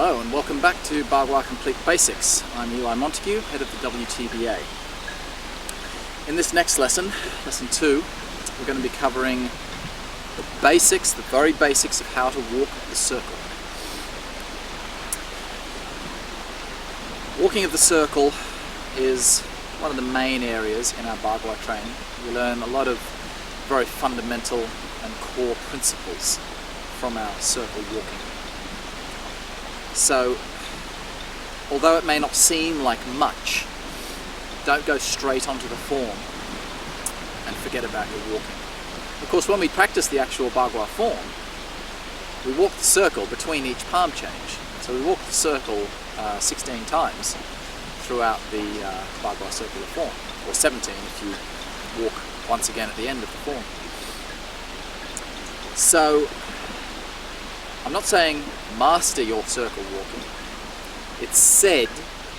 Hello and welcome back to Bagua Complete Basics. I'm Montaigue, head of the WTBA. In this next lesson, lesson 2, we're going to be covering the basics, the very basics of how to walk the circle. Walking of the circle is one of the main areas in our Bagua training. We learn a lot of very fundamental and core principles from our circle walking. So, although it may not seem like much, don't go straight onto the form and forget about your walking. Of course, when we practice the actual Bagua form, we walk the circle between each palm change. So we walk the circle 16 times throughout the Bagua circular form, or 17 if you walk once again at the end of the form. So, I'm not saying master your circle walking. It's said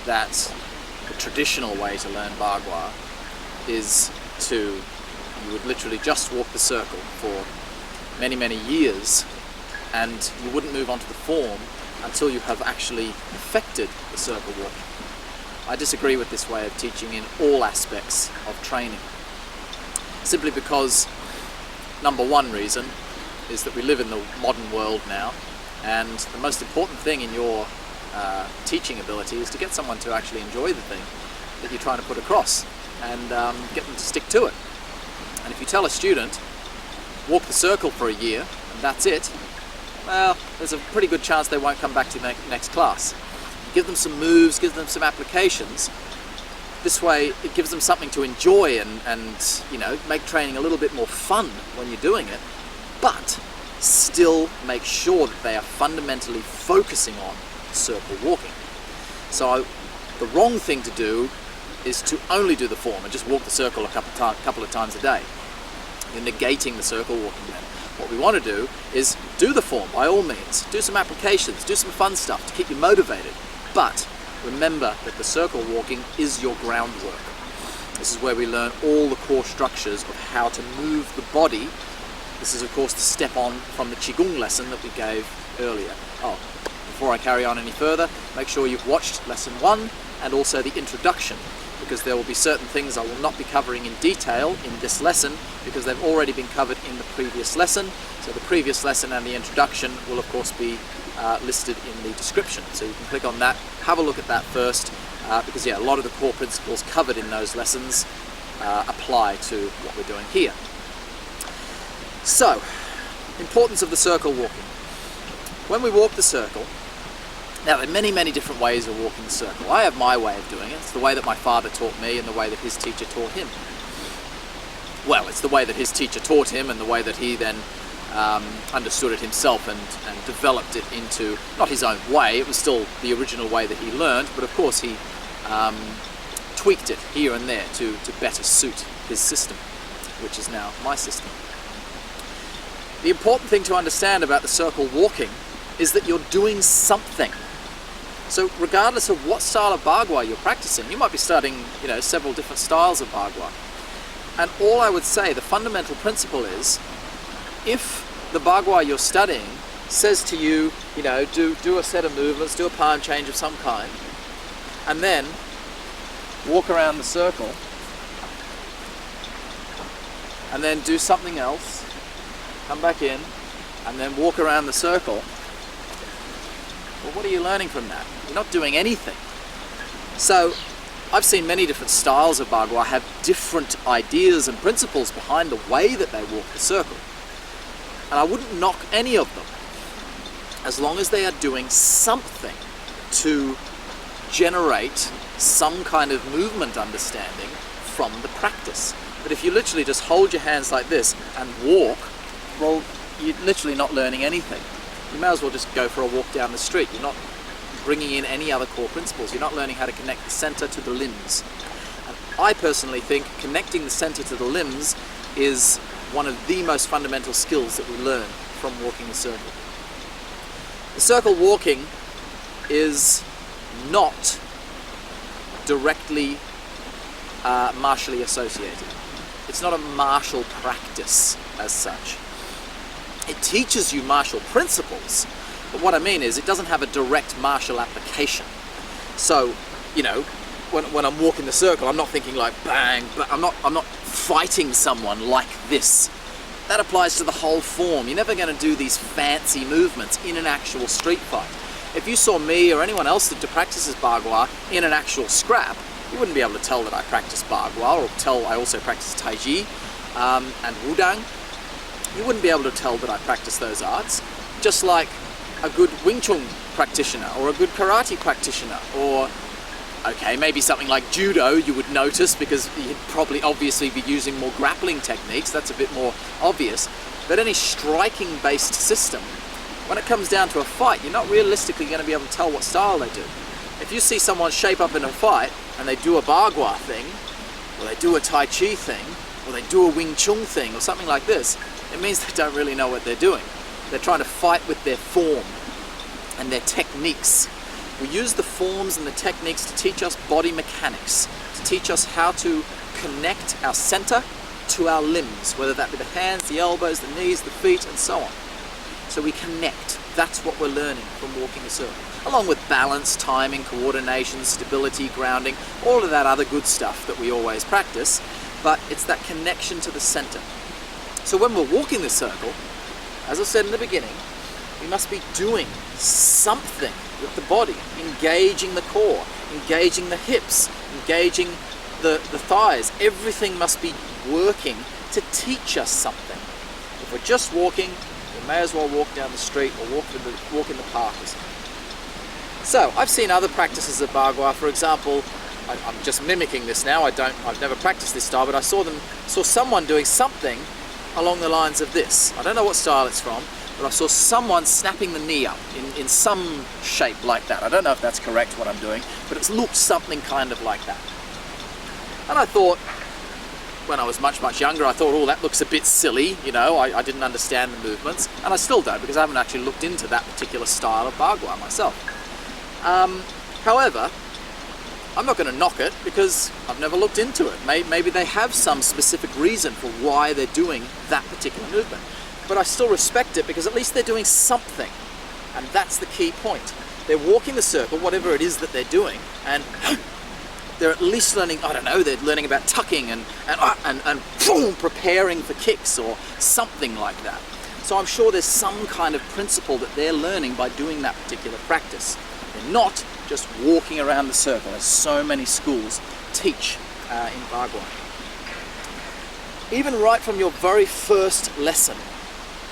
that the traditional way to learn Bagua is you would literally just walk the circle for many, many years, and you wouldn't move on to the form until you have actually perfected the circle walking. I disagree with this way of teaching in all aspects of training. Simply because, number one reason, is that we live in the modern world now, and the most important thing in your teaching ability is to get someone to actually enjoy the thing that you're trying to put across, and get them to stick to it. And if you tell a student, walk the circle for a year, and that's it, well, there's a pretty good chance they won't come back to the next class. Give them some moves, give them some applications. This way, it gives them something to enjoy and you know, make training a little bit more fun when you're doing it, but still make sure that they are fundamentally focusing on circle walking. So the wrong thing to do is to only do the form and just walk the circle a couple of times a day. You're negating the circle walking then. What we want to do is do the form by all means, do some applications, do some fun stuff to keep you motivated, but remember that the circle walking is your groundwork. This is where we learn all the core structures of how to move the body. This is of course the step on from the Qigong lesson that we gave earlier. Oh, before I carry on any further, make sure you've watched lesson 1 and also the introduction, because there will be certain things I will not be covering in detail in this lesson because they've already been covered in the previous lesson. So the previous lesson and the introduction will of course be listed in the description. So you can click on that, have a look at that first, because yeah, a lot of the core principles covered in those lessons apply to what we're doing here. So, importance of the circle walking. When we walk the circle, now there are many, many different ways of walking the circle. I have my way of doing it. It's the way that my father taught me and the way that his teacher taught him. Well, it's the way that his teacher taught him and the way that he then understood it himself and developed it into, not his own way, it was still the original way that he learned, but of course he tweaked it here and there to better suit his system, which is now my system. The important thing to understand about the circle walking is that you're doing something. So regardless of what style of Bagua you're practicing, you might be studying, you know, several different styles of Bagua. And all I would say, the fundamental principle is, if the Bagua you're studying says to you, you know, do a set of movements, do a palm change of some kind, and then walk around the circle, and then do something else, come back in, and then walk around the circle, well, what are you learning from that? You're not doing anything. So, I've seen many different styles of Bagua have different ideas and principles behind the way that they walk the circle. And I wouldn't knock any of them, as long as they are doing something to generate some kind of movement understanding from the practice. But if you literally just hold your hands like this and walk, well, you're literally not learning anything. You may as well just go for a walk down the street. You're not bringing in any other core principles. You're not learning how to connect the center to the limbs. And I personally think connecting the center to the limbs is one of the most fundamental skills that we learn from walking the circle. The circle walking is not directly martially associated. It's not a martial practice as such. It teaches you martial principles, But what I mean is it doesn't have a direct martial application. So, you know, when I'm walking the circle, I'm not thinking like bang, but I'm not fighting someone like this. That applies to the whole form. You're never going to do these fancy movements in an actual street fight. If you saw me or anyone else that practices Bagua in an actual scrap, you wouldn't be able to tell that I practice Bagua or tell I also practice Taiji and Wudang. You wouldn't be able to tell that I practice those arts, just like a good Wing Chun practitioner or a good karate practitioner, or okay, maybe something like judo you would notice because you'd probably obviously be using more grappling techniques. That's a bit more obvious. But any striking based system, when it comes down to a fight, you're not realistically going to be able to tell what style they do. If you see someone shape up in a fight and they do a Bagua thing, or they do a Tai Chi thing, or they do a Wing Chun thing, or something like this, it means they don't really know what they're doing. They're trying to fight with their form and their techniques. We use the forms and the techniques to teach us body mechanics, to teach us how to connect our center to our limbs, whether that be the hands, the elbows, the knees, the feet, and so on. So we connect. That's what we're learning from walking a circle. Along with balance, timing, coordination, stability, grounding, all of that other good stuff that we always practice, but it's that connection to the center. So when we're walking the circle, as I said in the beginning, we must be doing something with the body, engaging the core, engaging the hips, engaging the thighs. Everything must be working to teach us something. If we're just walking, we may as well walk down the street or walk in the park or something. So I've seen other practices of Bagua. For example, I'm just mimicking this now. I've never practiced this style, but I saw someone doing something along the lines of this. I don't know what style it's from, but I saw someone snapping the knee up in some shape like that. I don't know if that's correct what I'm doing, but it looked something kind of like that. And I thought, when I was much younger, I thought, oh, that looks a bit silly, you know, I didn't understand the movements, and I still don't, because I haven't actually looked into that particular style of Bagua myself. However, I'm not going to knock it because I've never looked into it. Maybe they have some specific reason for why they're doing that particular movement. But I still respect it because at least they're doing something. And that's the key point. They're walking the circle, whatever it is that they're doing, and they're at least learning, I don't know, they're learning about tucking and boom, preparing for kicks or something like that. So I'm sure there's some kind of principle that they're learning by doing that particular practice. They're not just walking around the circle, as so many schools teach in Bagua. Even right from your very first lesson,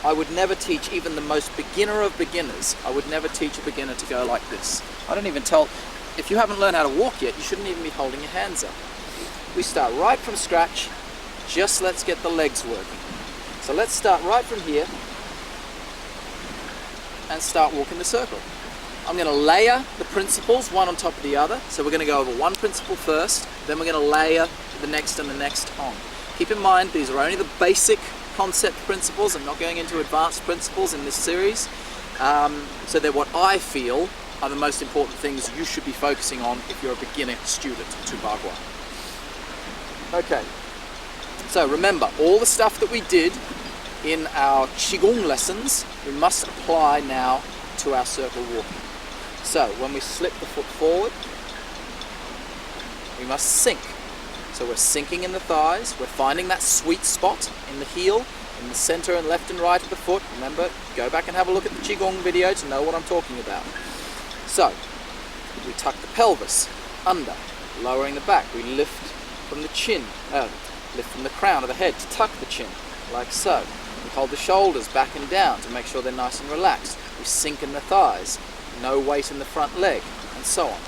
I would never teach even the most beginner of beginners. I would never teach a beginner to go like this. I don't even tell, if you haven't learned how to walk yet, you shouldn't even be holding your hands up. We start right from scratch, just let's get the legs working. So let's start right from here and start walking the circle. I'm going to layer the principles one on top of the other. So we're going to go over one principle first, then we're going to layer the next and the next on. Keep in mind, these are only the basic concept principles. I'm not going into advanced principles in this series. So they're what I feel are the most important things you should be focusing on if you're a beginner student to Bagua. Okay, so remember, all the stuff that we did in our Qigong lessons, we must apply now to our circle walking. So when we slip the foot forward, we must sink. So we're sinking in the thighs, we're finding that sweet spot in the heel, in the center and left and right of the foot. Remember, go back and have a look at the Qigong video to know what I'm talking about. So, we tuck the pelvis under, lowering the back. We lift from the chin, lift from the crown of the head to tuck the chin, like so. We hold the shoulders back and down to make sure they're nice and relaxed. We sink in the thighs, no weight in the front leg, and so on.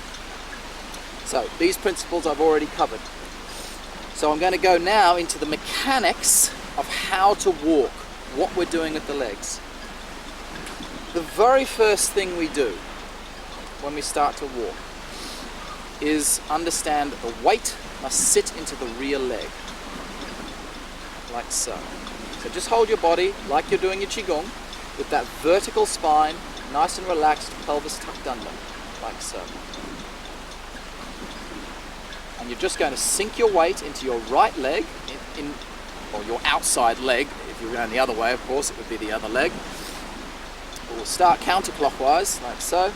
So, these principles I've already covered. So I'm going to go now into the mechanics of how to walk, what we're doing with the legs. The very first thing we do when we start to walk is understand that the weight must sit into the rear leg, like so. So just hold your body like you're doing your Qigong, with that vertical spine, nice and relaxed, pelvis tucked under, like so. And you're just going to sink your weight into your right leg, or your outside leg. If you're going the other way, of course, it would be the other leg. We'll start counterclockwise, like so.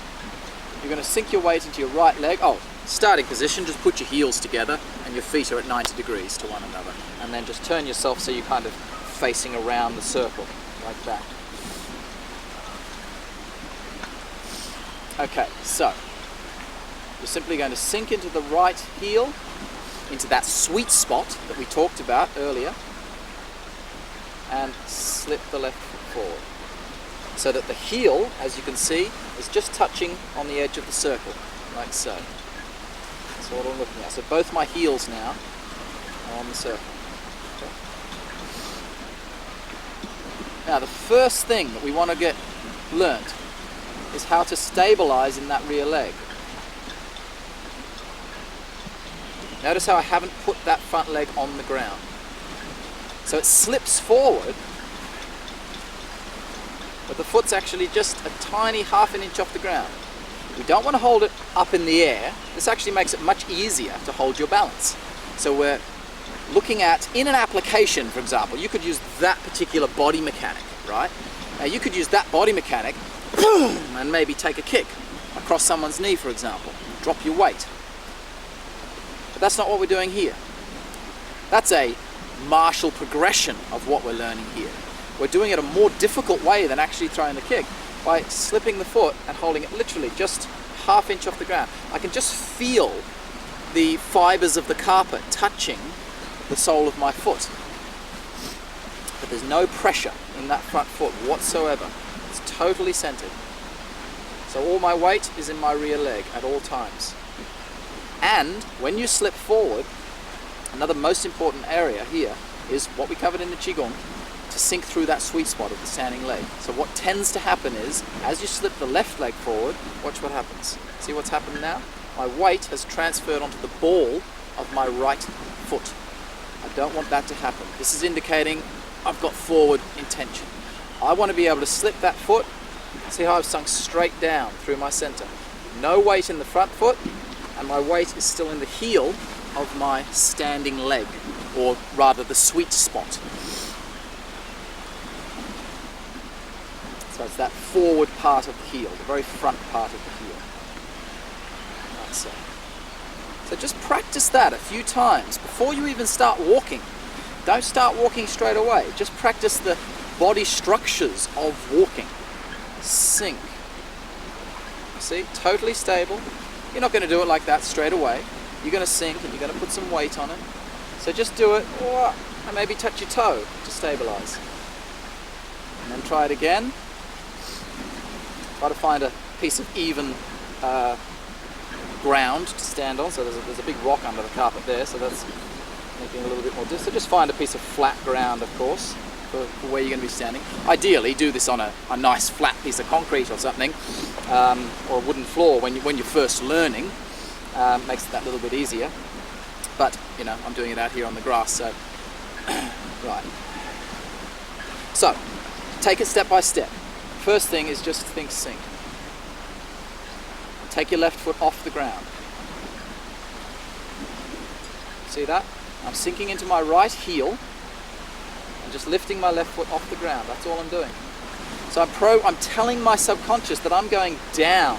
You're going to sink your weight into your right leg. Oh, starting position, just put your heels together and your feet are at 90 degrees to one another. And then just turn yourself so you're kind of facing around the circle, like that. Okay, so you're simply going to sink into the right heel, into that sweet spot that we talked about earlier, and slip the left foot forward. So that the heel, as you can see, is just touching on the edge of the circle, like so. That's what I'm looking at. So both my heels now are on the circle. Okay. Now the first thing that we want to get learnt is how to stabilize in that rear leg. Notice how I haven't put that front leg on the ground. So it slips forward, but the foot's actually just a tiny half an inch off the ground. We don't want to hold it up in the air. This actually makes it much easier to hold your balance. So we're looking at, in an application, for example, you could use that particular body mechanic, right? Now you could use that body mechanic and maybe take a kick across someone's knee, for example. Drop your weight. But that's not what we're doing here. That's a martial progression of what we're learning here. We're doing it a more difficult way than actually throwing the kick, by slipping the foot and holding it literally just half inch off the ground. I can just feel the fibers of the carpet touching the sole of my foot. But there's no pressure in that front foot whatsoever. It's totally centered. So all my weight is in my rear leg at all times. And when you slip forward, another most important area here is what we covered in the Qigong, to sink through that sweet spot of the standing leg. So what tends to happen is, as you slip the left leg forward, watch what happens. See what's happened now? My weight has transferred onto the ball of my right foot. I don't want that to happen. This is indicating I've got forward intention. I want to be able to slip that foot. See how I've sunk straight down through my center. No weight in the front foot, and my weight is still in the heel of my standing leg, or rather the sweet spot. So it's that forward part of the heel, the very front part of the heel. Like so. So just practice that a few times before you even start walking. Don't start walking straight away. Just practice the body structures of walking. Sink. See, totally stable. You're not going to do it like that straight away. You're going to sink and you're going to put some weight on it. So just do it, and maybe touch your toe to stabilize. And then try it again. Try to find a piece of even ground to stand on. So there's a big rock under the carpet there, so that's making a little bit more difficult. So just find a piece of flat ground, of course, for where you're going to be standing. Ideally, do this on a nice flat piece of concrete or something, or a wooden floor when you're first learning. Makes it that little bit easier. But, you know, I'm doing it out here on the grass, so... right. So, take it step by step. First thing is just think sink. Take your left foot off the ground. See that? I'm sinking into my right heel and just lifting my left foot off the ground. That's all I'm doing. So I'm telling my subconscious that I'm going down.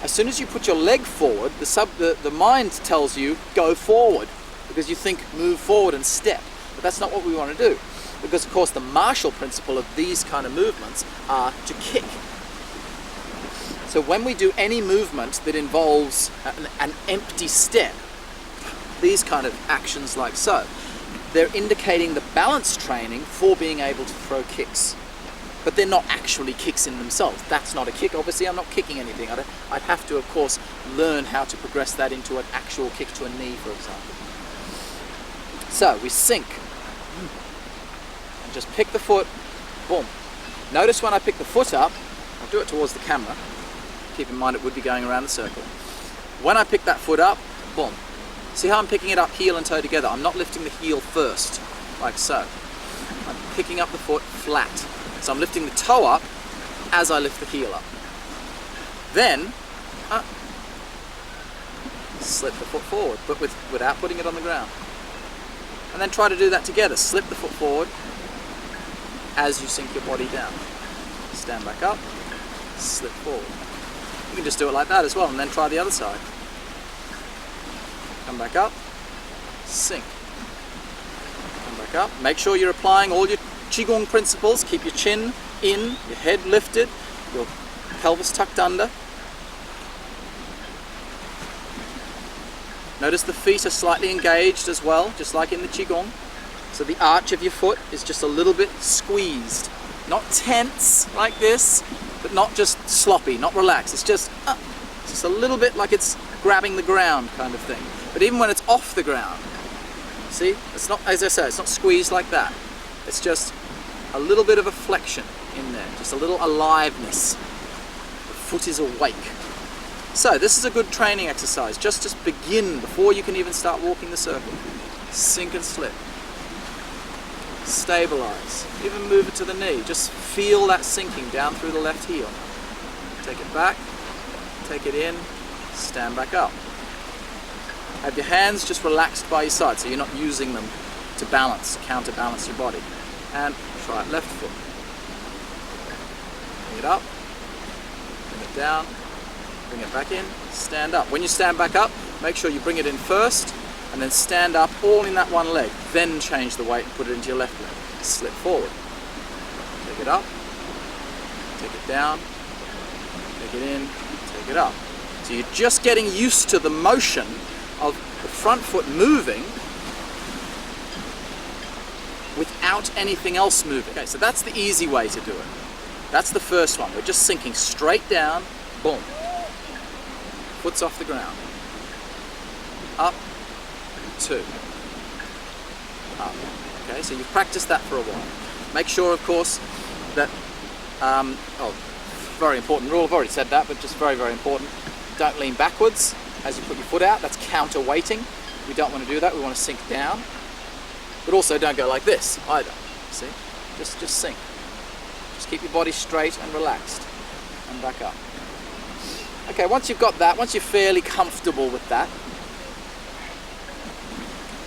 As soon as you put your leg forward, the mind tells you go forward, because you think move forward and step. But that's not what we want to do. Because, of course, the martial principle of these kind of movements are to kick. So when we do any movement that involves an empty step, these kind of actions like so, they're indicating the balance training for being able to throw kicks. But they're not actually kicks in themselves. That's not a kick. Obviously, I'm not kicking anything. I'd have to, of course, learn how to progress that into an actual kick to a knee, for example. So we sink. Just pick the foot, boom. Notice when I pick the foot up, I'll do it towards the camera. Keep in mind it would be going around the circle. When I pick that foot up, boom. See how I'm picking it up heel and toe together? I'm not lifting the heel first, like so. I'm picking up the foot flat. So I'm lifting the toe up as I lift the heel up. Then, slip the foot forward, but without putting it on the ground. And then try to do that together. Slip the foot forward as you sink your body down. stand back up, slip forward. You can just do it like that as well, and then try the other side. Come back up, sink. Come back up. Make sure you're applying all your Qigong principles. Keep your chin in, your head lifted, your pelvis tucked under. Notice the feet are slightly engaged as well, just like in the Qigong. So the arch of your foot is just a little bit squeezed. Not tense like this, but not just sloppy, not relaxed. It's just a little bit like it's grabbing the ground kind of thing. But even when it's off the ground, see, it's not, as I say, it's not squeezed like that. It's just a little bit of a flexion in there, just a little aliveness. The foot is awake. So this is a good training exercise. Just begin before you can even start walking the circle. Sink and slip. Stabilize. Even move it to the knee. Just feel that sinking down through the left heel. Take it back, take it in, stand back up. Have your hands just relaxed by your side so you're not using them to balance, counterbalance your body. And try it left foot. Bring it up, bring it down, bring it back in, stand up. When you stand back up, make sure you bring it in first and then stand up all in that one leg. Then change the weight and put it into your left leg. Slip forward. Take it up, take it down, take it in, take it up. So you're just getting used to the motion of the front foot moving without anything else moving. Okay, so that's the easy way to do it. That's the first one. We're just sinking straight down, boom. Foot's off the ground. Up, 2. Up. Okay, so you've practiced that for a while. Make sure, of course, that, very important rule, I've already said that, but just very, very important. Don't lean backwards as you put your foot out. That's counter-weighting. We don't want to do that. We want to sink down. But also don't go like this either. See? Just sink. Just keep your body straight and relaxed. And back up. Okay, once you've got that, once you're fairly comfortable with that,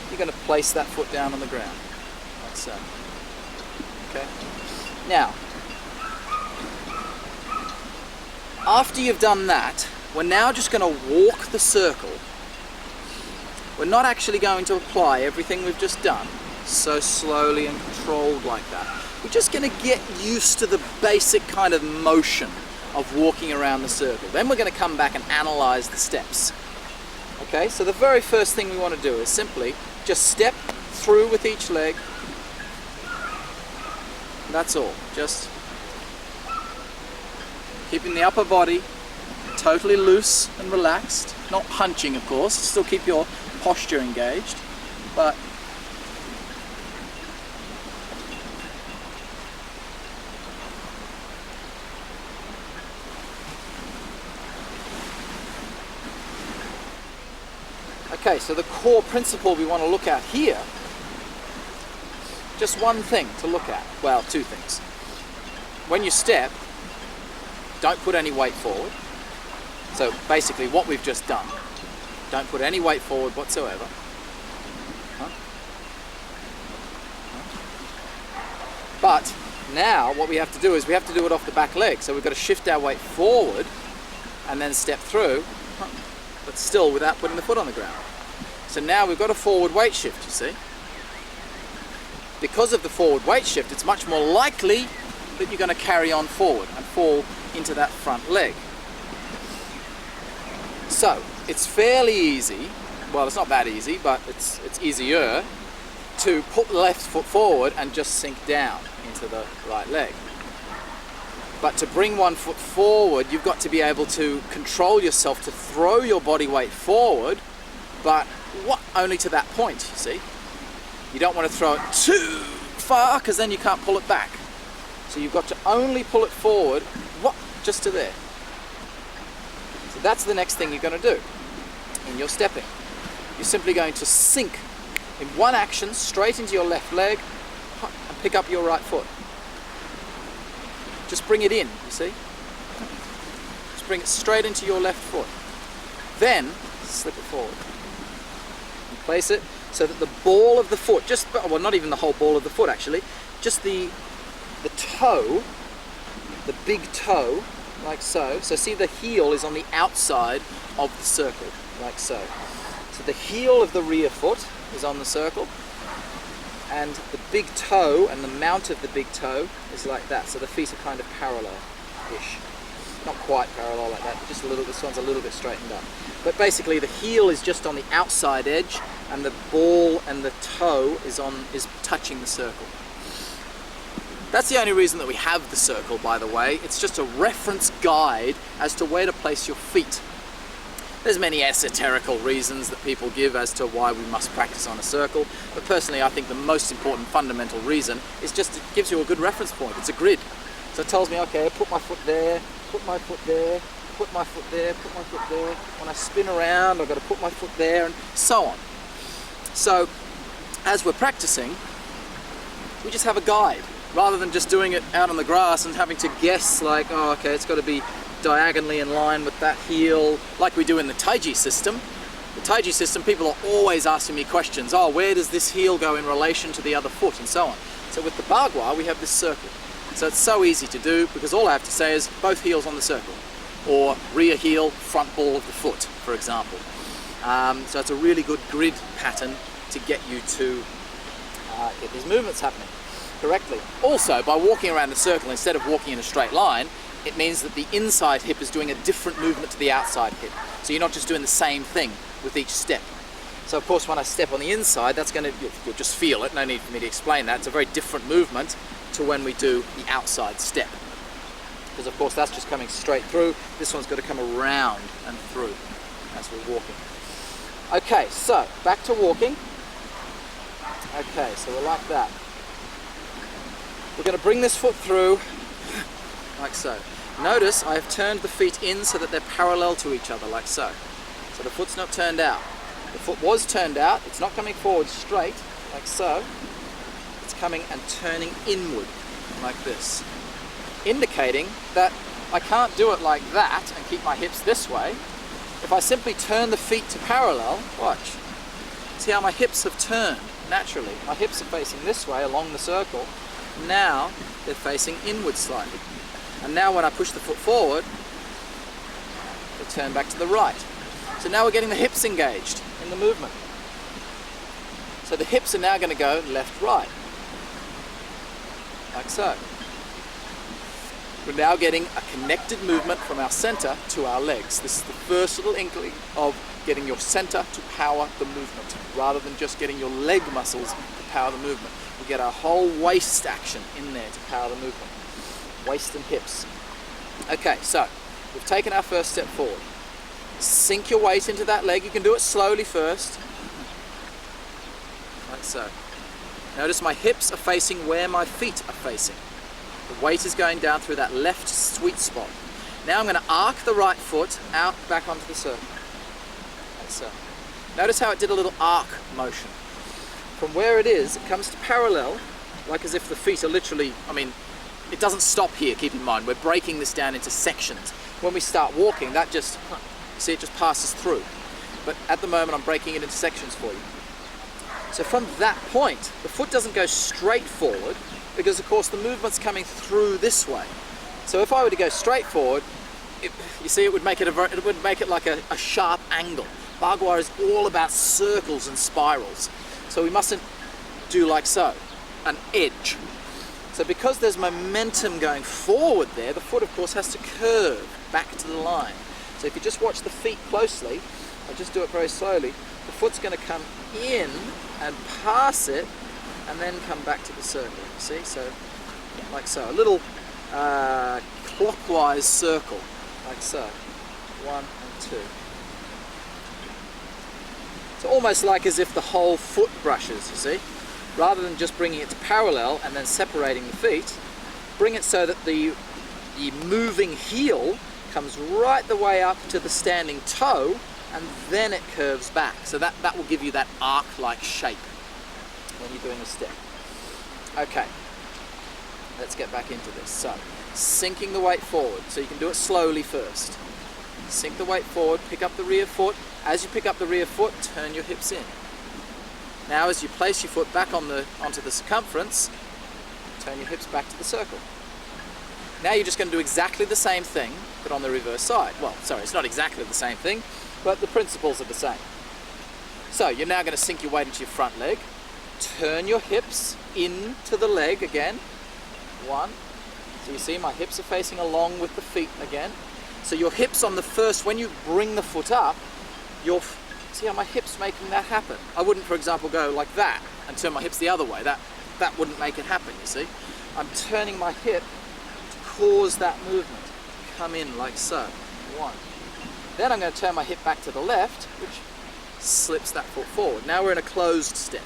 you're going to place that foot down on the ground. Like so. Okay? Now, after you've done that, we're now just going to walk the circle. We're not actually going to apply everything we've just done so slowly and controlled like that. We're just going to get used to the basic kind of motion of walking around the circle. Then we're going to come back and analyze the steps. Okay, so the very first thing we want to do is simply just step through with each leg. That's all. Just keeping the upper body totally loose and relaxed. Not hunching, of course. Still keep your posture engaged, but okay, so the core principle we want to look at here, just one thing to look at, well, 2 things. When you step, don't put any weight forward. So basically what we've just done, don't put any weight forward whatsoever. But now what we have to do is we have to do it off the back leg. So we've got to shift our weight forward and then step through, but still without putting the foot on the ground. So now we've got a forward weight shift, you see. Because of the forward weight shift, it's much more likely that you're going to carry on forward and fall into that front leg. So it's fairly easy, well, it's not that easy, but it's easier to put the left foot forward and just sink down into the right leg. But to bring one foot forward, you've got to be able to control yourself to throw your body weight forward, but only to that point, you see. You don't want to throw it too far because then you can't pull it back. So you've got to only pull it forward, just to there. So that's the next thing you're going to do in your stepping. You're simply going to sink in one action straight into your left leg and pick up your right foot. Just bring it in, you see? Just bring it straight into your left foot. Then slip it forward. And place it so that the ball of the foot, well, not even the whole ball of the foot actually, just the toe the big toe, like so. So see, the heel is on the outside of the circle, like so. So the heel of the rear foot is on the circle, and the big toe and the mount of the big toe is like that. So the feet are kind of parallel-ish. Not quite parallel like that, just a little, this one's a little bit straightened up. But basically the heel is just on the outside edge, and the ball and the toe is touching the circle. That's the only reason that we have the circle, by the way. It's just a reference guide as to where to place your feet. There's many esoterical reasons that people give as to why we must practice on a circle, but personally I think the most important fundamental reason is just it gives you a good reference point. It's a grid. So it tells me, okay, put my foot there, put my foot there, put my foot there, put my foot there. When I spin around, I've got to put my foot there, and so on. So as we're practicing, we just have a guide, rather than just doing it out on the grass and having to guess, like, oh, okay, it's got to be diagonally in line with that heel, like we do in the Montaigue system. The Montaigue system, people are always asking me questions. Oh, where does this heel go in relation to the other foot, and so on. So with the Bagua, we have this circle. So it's so easy to do, because all I have to say is both heels on the circle, or rear heel, front ball of the foot, for example. So it's a really good grid pattern to get you to get these movements happening correctly. Also, by walking around the circle instead of walking in a straight line, it means that the inside hip is doing a different movement to the outside hip. So you're not just doing the same thing with each step. So of course when I step on the inside, that's going to, you'll just feel it, no need for me to explain that. It's a very different movement to when we do the outside step. Because of course that's just coming straight through. This one's got to come around and through as we're walking. Okay, so back to walking. Okay, so we're like that. We're going to bring this foot through like so. Notice I have turned the feet in so that they're parallel to each other, like so. So the foot's not turned out. The foot was turned out, it's not coming forward straight, like so. It's coming and turning inward, like this. Indicating that I can't do it like that and keep my hips this way. If I simply turn the feet to parallel, watch. See how my hips have turned naturally. My hips are facing this way along the circle. Now they're facing inward slightly. And now when I push the foot forward, they turn back to the right. So now we're getting the hips engaged in the movement. So the hips are now going to go left-right, like so. We're now getting a connected movement from our center to our legs. This is the first little inkling of getting your center to power the movement, rather than just getting your leg muscles to power the movement. We get our whole waist action in there to power the movement. Waist and hips. Okay, so we've taken our first step forward. Sink your weight into that leg. You can do it slowly first, like so. Notice my hips are facing where my feet are facing. The weight is going down through that left sweet spot. Now I'm going to arc the right foot out back onto the circle, like so. Notice how it did a little arc motion. From where it is, it comes to parallel, like as if the feet are literally, it doesn't stop here, keep in mind. We're breaking this down into sections. When we start walking, that just, see, it just passes through. But at the moment, I'm breaking it into sections for you. So from that point, the foot doesn't go straight forward, because of course the movement's coming through this way. So if I were to go straight forward, you see, it would make it like a sharp angle. Bagua is all about circles and spirals. So we mustn't do like so, an edge. So because there's momentum going forward there, the foot of course has to curve back to the line. So if you just watch the feet closely, I'll just do it very slowly, the foot's going to come in and pass it and then come back to the circle. See, so like so, a little clockwise circle, like so, 1 and 2. So almost like as if the whole foot brushes, you see. Rather than just bringing it to parallel and then separating the feet, bring it so that the moving heel comes right the way up to the standing toe, and then it curves back. So that will give you that arc-like shape when you're doing a step. Okay, let's get back into this. So, sinking the weight forward. So you can do it slowly first. Sink the weight forward, pick up the rear foot. As you pick up the rear foot, turn your hips in. Now as you place your foot back onto the circumference, turn your hips back to the circle. Now you're just going to do exactly the same thing, but on the reverse side. Well, sorry, it's not exactly the same thing, but the principles are the same. So you're now going to sink your weight into your front leg, turn your hips into the leg again. One. So you see my hips are facing along with the feet again. So your hips on the first, when you bring the foot up, see how my hips making that happen? I wouldn't, for example, go like that and turn my hips the other way. That wouldn't make it happen, you see. I'm turning my hip to cause that movement. Come in like so. One. Then I'm going to turn my hip back to the left, which slips that foot forward. Now we're in a closed step.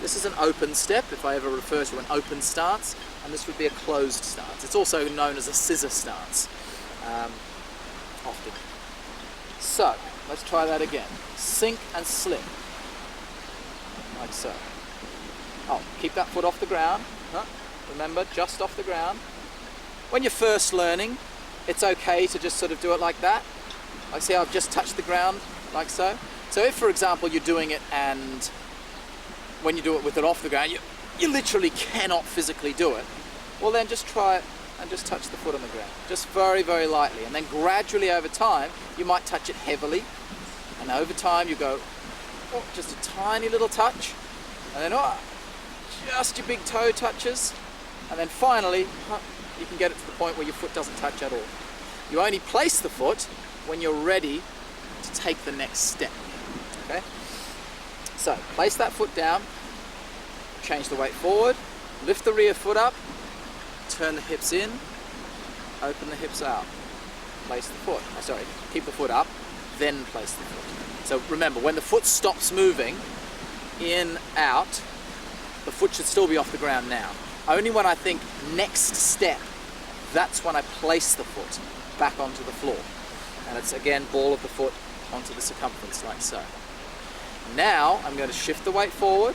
This is an open step, if I ever refer to an open stance, and this would be a closed stance. It's also known as a scissor stance, often. So, let's try that again. Sink and slip, like so. Oh, keep that foot off the ground. Remember, just off the ground. When you're first learning, it's okay to just sort of do it like that. Like, see, I've just touched the ground, like so. So if, for example, you're doing it and when you do it with it off the ground, you literally cannot physically do it, well then just try it and just touch the foot on the ground. Just very, very lightly. And then gradually over time, you might touch it heavily. And over time you go, oh, just a tiny little touch. And then, oh, just your big toe touches. And then finally, you can get it to the point where your foot doesn't touch at all. You only place the foot when you're ready to take the next step. Okay? So, place that foot down, change the weight forward, lift the rear foot up, turn the hips in, open the hips out, place the foot, keep the foot up, then place the foot. So remember, when the foot stops moving, in, out, the foot should still be off the ground now. Only when I think next step, that's when I place the foot back onto the floor. And it's again, ball of the foot onto the circumference like so. Now I'm going to shift the weight forward.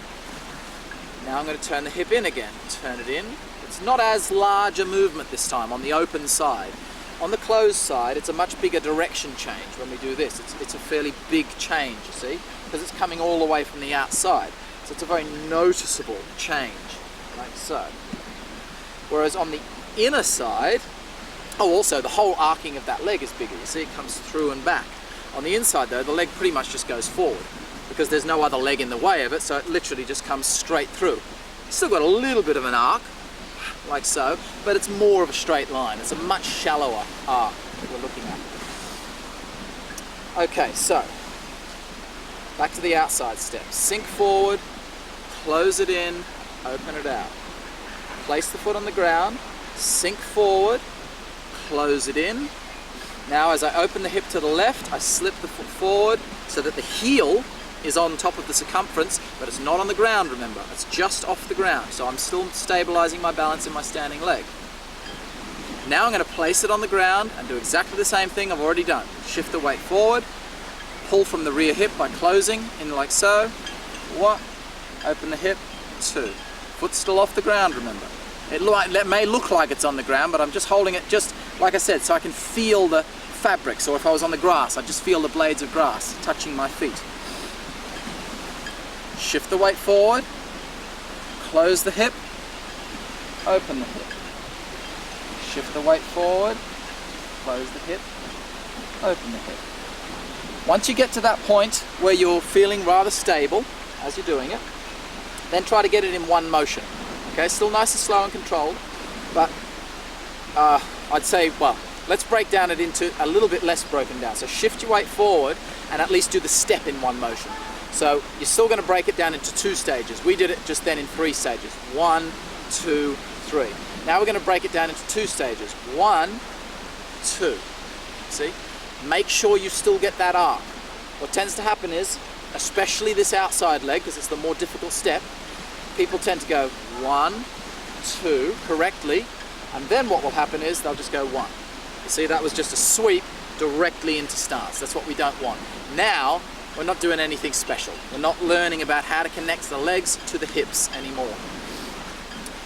Now I'm going to turn the hip in again. Turn it in. It's not as large a movement this time on the open side. On the closed side, it's a much bigger direction change when we do this. It's a fairly big change, you see, because it's coming all the way from the outside. So it's a very noticeable change, like so. Whereas on the inner side, also the whole arcing of that leg is bigger. You see, it comes through and back. On the inside though, the leg pretty much just goes forward, because there's no other leg in the way of it, so it literally just comes straight through. Still got a little bit of an arc, like so, but it's more of a straight line. It's a much shallower arc that we're looking at. Okay, so, back to the outside step. Sink forward, close it in, open it out. Place the foot on the ground, sink forward, close it in. Now as I open the hip to the left, I slip the foot forward so that the heel is on top of the circumference, but it's not on the ground, remember. It's just off the ground, so I'm still stabilizing my balance in my standing leg. Now I'm going to place it on the ground and do exactly the same thing I've already done. Shift the weight forward, pull from the rear hip by closing in like so. One, open the hip, two. Foot's still off the ground, remember. It may look like it's on the ground, but I'm just holding it just, like I said, so I can feel the fabric. So if I was on the grass, I just feel the blades of grass touching my feet. Shift the weight forward, close the hip, open the hip. Shift the weight forward, close the hip, open the hip. Once you get to that point where you're feeling rather stable as you're doing it, then try to get it in one motion. Okay, still nice and slow and controlled, but I'd say, well, let's break down it into a little bit less broken down. So shift your weight forward and at least do the step in one motion. So you're still going to break it down into two stages. We did it just then in 3 stages. 1, 2, 3. Now we're going to break it down into 2 stages. 1, 2. See? Make sure you still get that arc. What tends to happen is, especially this outside leg, because it's the more difficult step, people tend to go 1, 2 correctly, and then what will happen is they'll just go 1. You see, that was just a sweep directly into stance. That's what we don't want. Now, we're not doing anything special. We're not learning about how to connect the legs to the hips anymore.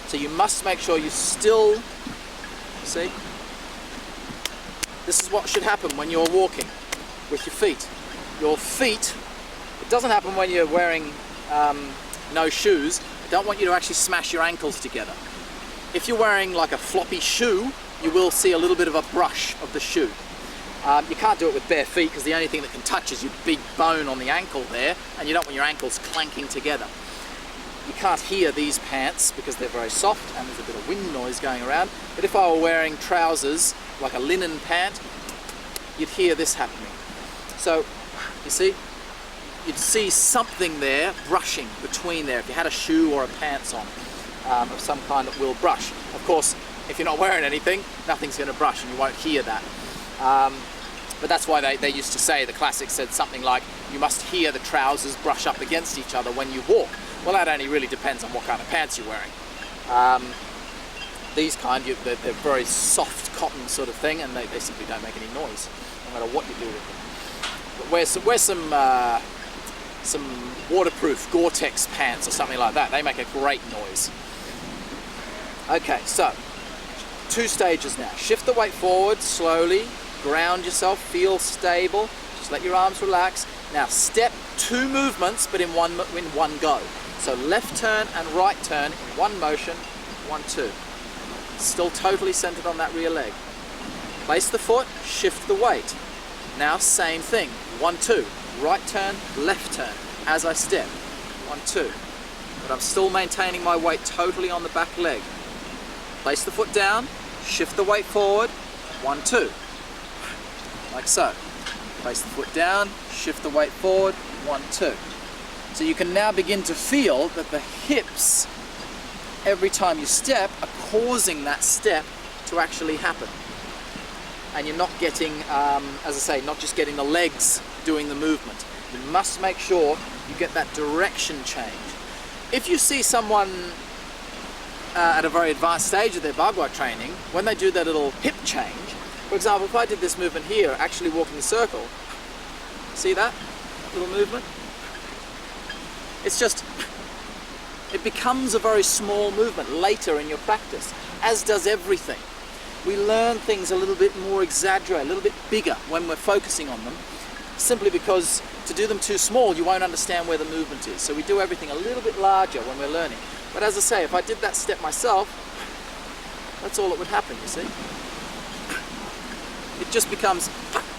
So you must make sure you still, see? This is what should happen when you're walking with your feet. Your feet, it doesn't happen when you're wearing no shoes. I don't want you to actually smash your ankles together. If you're wearing like a floppy shoe, you will see a little bit of a brush of the shoe. You can't do it with bare feet because the only thing that can touch is your big bone on the ankle there, and you don't want your ankles clanking together. You can't hear these pants because they're very soft and there's a bit of wind noise going around, but if I were wearing trousers like a linen pant, you'd hear this happening. So you see, you'd see something there brushing between there if you had a shoe or a pants on of some kind that will brush. Of course, if you're not wearing anything, nothing's going to brush and you won't hear that. But that's why they used to say, the classics said something like, you must hear the trousers brush up against each other when you walk. Well, that only really depends on what kind of pants you're wearing. These kind, they're very soft cotton sort of thing, and they simply don't make any noise, no matter what you do with them. But wear some waterproof Gore-Tex pants or something like that. They make a great noise. Okay, so 2 stages now. Shift the weight forward slowly, ground yourself, feel stable, just let your arms relax. Now step 2 movements, but in one go. So left turn and right turn in one motion, 1, 2. Still totally centered on that rear leg. Place the foot, shift the weight. Now same thing, 1, 2. Right turn, left turn, as I step, 1, 2. But I'm still maintaining my weight totally on the back leg. Place the foot down, shift the weight forward, 1, 2. Like so. Place the foot down, shift the weight forward, 1, 2. So you can now begin to feel that the hips, every time you step, are causing that step to actually happen. And you're not getting, as I say, not just getting the legs doing the movement. You must make sure you get that direction change. If you see someone at a very advanced stage of their Bagua training, when they do their little hip change, for example, if I did this movement here, actually walking the circle, see that little movement? It's just, it becomes a very small movement later in your practice, as does everything. We learn things a little bit more exaggerated, a little bit bigger when we're focusing on them, simply because to do them too small, you won't understand where the movement is. So we do everything a little bit larger when we're learning. But as I say, if I did that step myself, that's all that would happen, you see. It just becomes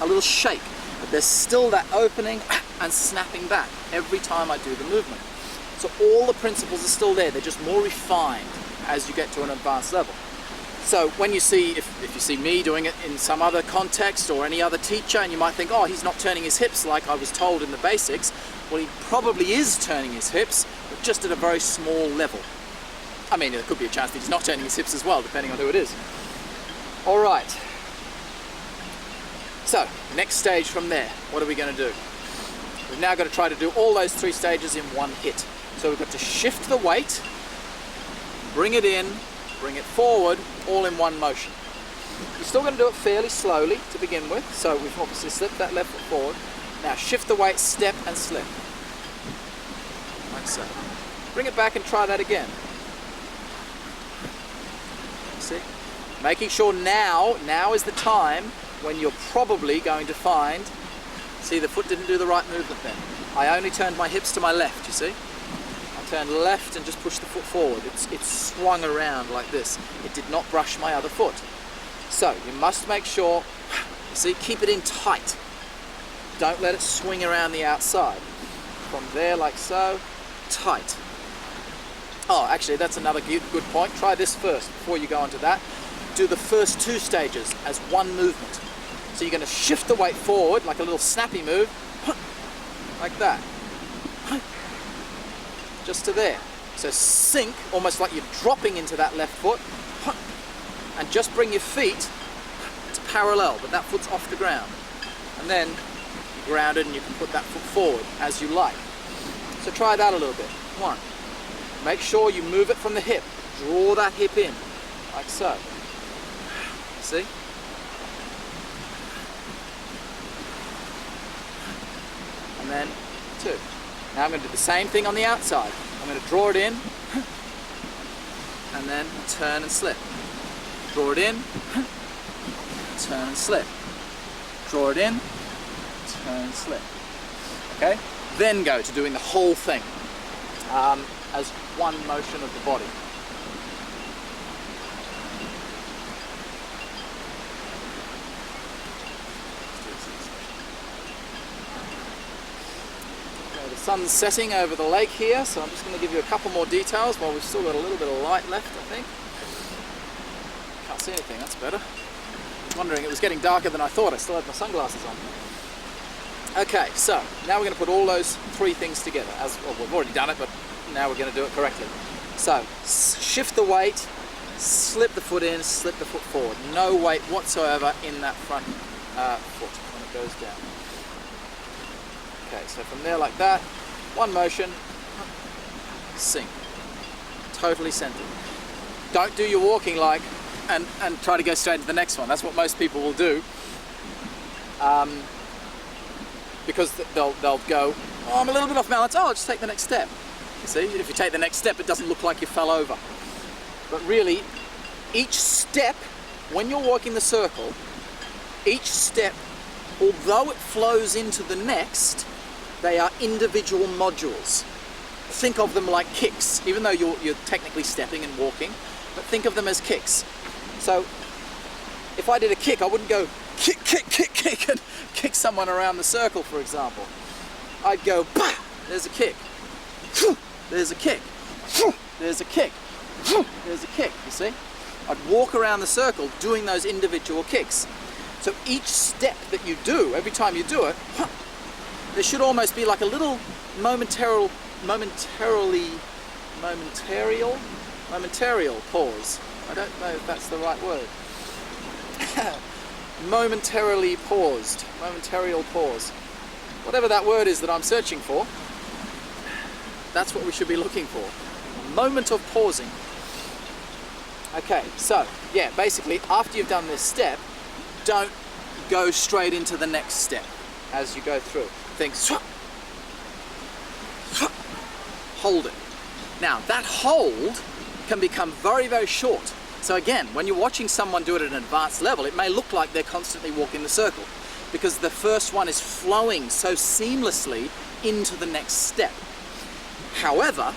a little shake, but there's still that opening and snapping back every time I do the movement. So all the principles are still there, they're just more refined as you get to an advanced level. So when you see, if you see me doing it in some other context or any other teacher, and you might think, oh, he's not turning his hips like I was told in the basics, well, he probably is turning his hips, but just at a very small level. I mean, there could be a chance that he's not turning his hips as well, depending on who it is. All right. So, next stage from there, what are we going to do? We've now got to try to do all those 3 stages in one hit. So we've got to shift the weight, bring it in, bring it forward, all in one motion. You're still going to do it fairly slowly to begin with, so we've obviously slipped that left foot forward. Now shift the weight, step and slip. Like so. Bring it back and try that again. See? Making sure now is the time when you're probably going to find, see, the foot didn't do the right movement then. I only turned my hips to my left, you see? I turned left and just pushed the foot forward. It swung around like this. It did not brush my other foot. So you must make sure, you see, keep it in tight. Don't let it swing around the outside. From there, like so, tight. Oh, actually, that's another good point. Try this first before you go on to that. Do the first 2 stages as one movement. So you're going to shift the weight forward, like a little snappy move, like that. Just to there. So sink, almost like you're dropping into that left foot, and just bring your feet to parallel, but that foot's off the ground. And then you ground it and you can put that foot forward as you like. So try that a little bit. 1. Make sure you move it from the hip. Draw that hip in, like so. See? And then 2. Now I'm going to do the same thing on the outside. I'm going to draw it in, and then turn and slip. Draw it in, turn and slip. Draw it in, turn and slip. Okay? Then go to doing the whole thing as one motion of the body. sun's setting over the lake here, so I'm just going to give you a couple more details while we've still got a little bit of light left, I think. Can't see anything, that's better. I was wondering, it was getting darker than I thought. I still had my sunglasses on. Okay, so now we're going to put all those three things together. Well, we've already done it, but now we're going to do it correctly. So, shift the weight, slip the foot in, slip the foot forward. No weight whatsoever in that front foot when it goes down. Okay, so from there like that, one motion, sink. Totally centered. Don't do your walking like and try to go straight to the next one. That's what most people will do. Because they'll go, oh, I'm a little bit off balance, oh, I'll just take the next step. You see, if you take the next step, it doesn't look like you fell over. But really, each step, when you're walking the circle, each step, although it flows into the next, they are individual modules. Think of them like kicks, even though you're technically stepping and walking, but think of them as kicks. So, if I did a kick, I wouldn't go kick, kick, kick, kick, and kick someone around the circle, for example. I'd go, bah, there's a kick, there's a kick, there's a kick, there's a kick, you see? I'd walk around the circle doing those individual kicks. So each step that you do, every time you do it, there should almost be like a little momentarial pause. I don't know if that's the right word. Momentarily paused, momentarial pause. Whatever that word is that I'm searching for, that's what we should be looking for. A moment of pausing. Okay, so yeah, basically after you've done this step, don't go straight into the next step as you go through. Think, hold it. Now that hold can become very, very short. So again, when you're watching someone do it at an advanced level, it may look like they're constantly walking the circle because the first one is flowing so seamlessly into the next step. However,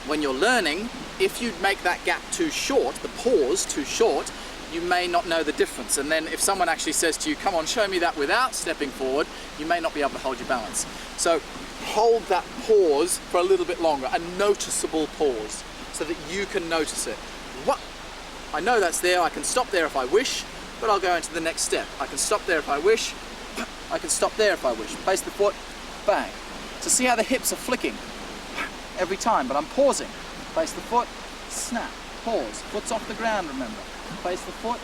when you're learning, if you make that gap too short, the pause too short, you may not know the difference. And then if someone actually says to you, come on, show me that without stepping forward, you may not be able to hold your balance. So hold that pause for a little bit longer, a noticeable pause, so that you can notice it. What? I know that's there, I can stop there if I wish, but I'll go into the next step. I can stop there if I wish, I can stop there if I wish. Place the foot, bang. So see how the hips are flicking every time, but I'm pausing. Place the foot, snap, pause. Foot's off the ground, remember. Place the foot,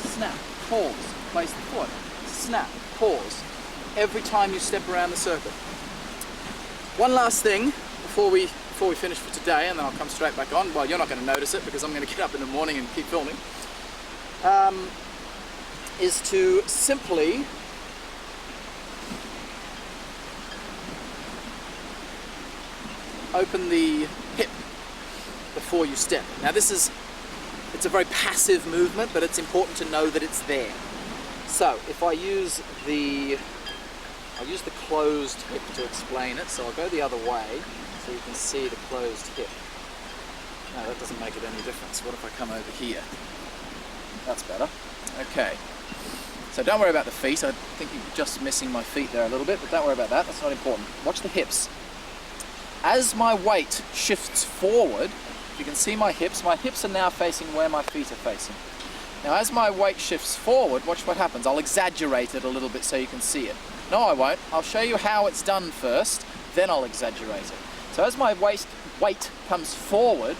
snap, pause. Place the foot, snap, pause. Every time you step around the circle. One last thing before we finish for today, and then I'll come straight back on. Well, you're not going to notice it because I'm going to get up in the morning and keep filming. Is to simply open the hip before you step. Now it's a very passive movement, but it's important to know that it's there. So if I'll use the closed hip to explain it. So I'll go the other way so you can see the closed hip. No, that doesn't make it any difference. What if I come over here? That's better. Okay. So don't worry about the feet. I think you're just missing my feet there a little bit, but don't worry about that. That's not important. Watch the hips. As my weight shifts forward, you can see my hips are now facing where my feet are facing. Now as my weight shifts forward, watch what happens. I'll exaggerate it a little bit so you can see it. No, I won't. I'll show you how it's done first, then I'll exaggerate it. So as my weight comes forward,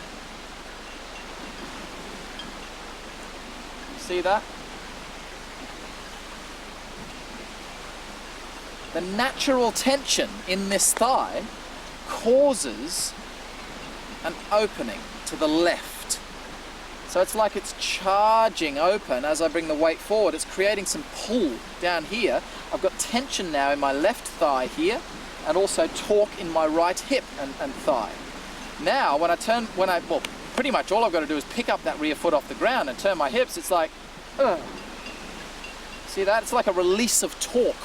you see that? The natural tension in this thigh causes an opening to the left. So it's like it's charging open as I bring the weight forward. It's creating some pull down here. I've got tension now in my left thigh here and also torque in my right hip and thigh. Now well, pretty much all I've got to do is pick up that rear foot off the ground and turn my hips. It's like, see that? It's like a release of torque.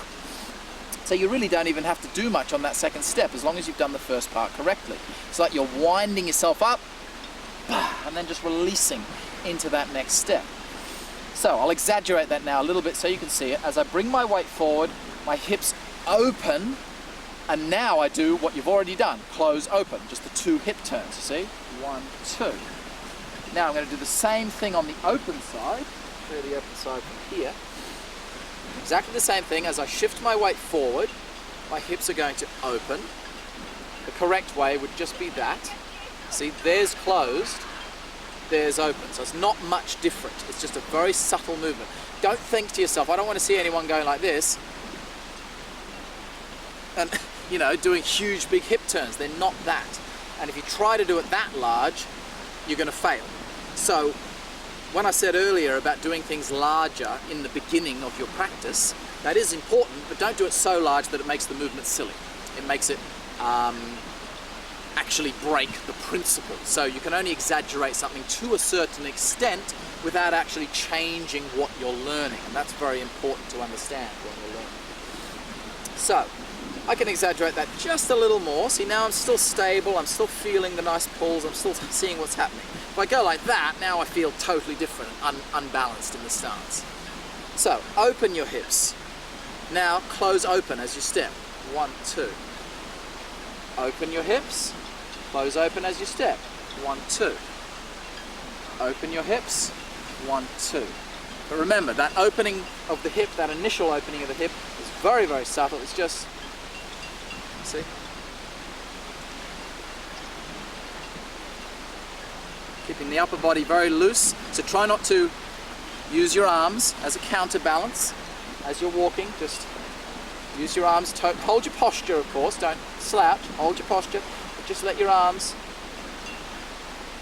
So you really don't even have to do much on that second step as long as you've done the first part correctly. It's like you're winding yourself up and then just releasing into that next step. So I'll exaggerate that now a little bit so you can see it. As I bring my weight forward, my hips open And now I do what you've already done, close, open, just the 2 hip turns, you see? 1, 2. Now I'm going to do the same thing on the open side. Show the open side from here. Exactly the same thing. As I shift my weight forward, my hips are going to open. The correct way would just be that. See, there's closed, there's open. So it's not much different. It's just a very subtle movement. Don't think to yourself, I don't want to see anyone going like this and, you know, doing huge big hip turns. They're not that. And if you try to do it that large, you're going to fail. So when I said earlier about doing things larger in the beginning of your practice, that is important, but don't do it so large that it makes the movement silly. It makes it actually break the principle. So you can only exaggerate something to a certain extent without actually changing what you're learning. And that's very important to understand when you're learning. So I can exaggerate that just a little more. See, now I'm still stable, I'm still feeling the nice pulls, I'm still seeing what's happening. If I go like that, now I feel totally different, unbalanced in the stance. So, open your hips. Now, close open as you step. 1, 2. Open your hips, close open as you step. 1, 2. Open your hips, 1, 2. But remember, that opening of the hip, that initial opening of the hip is very, very subtle. It's just, see? Keeping the upper body very loose. So try not to use your arms as a counterbalance as you're walking. Just use your arms, hold your posture, of course, don't slouch, hold your posture, but just let your arms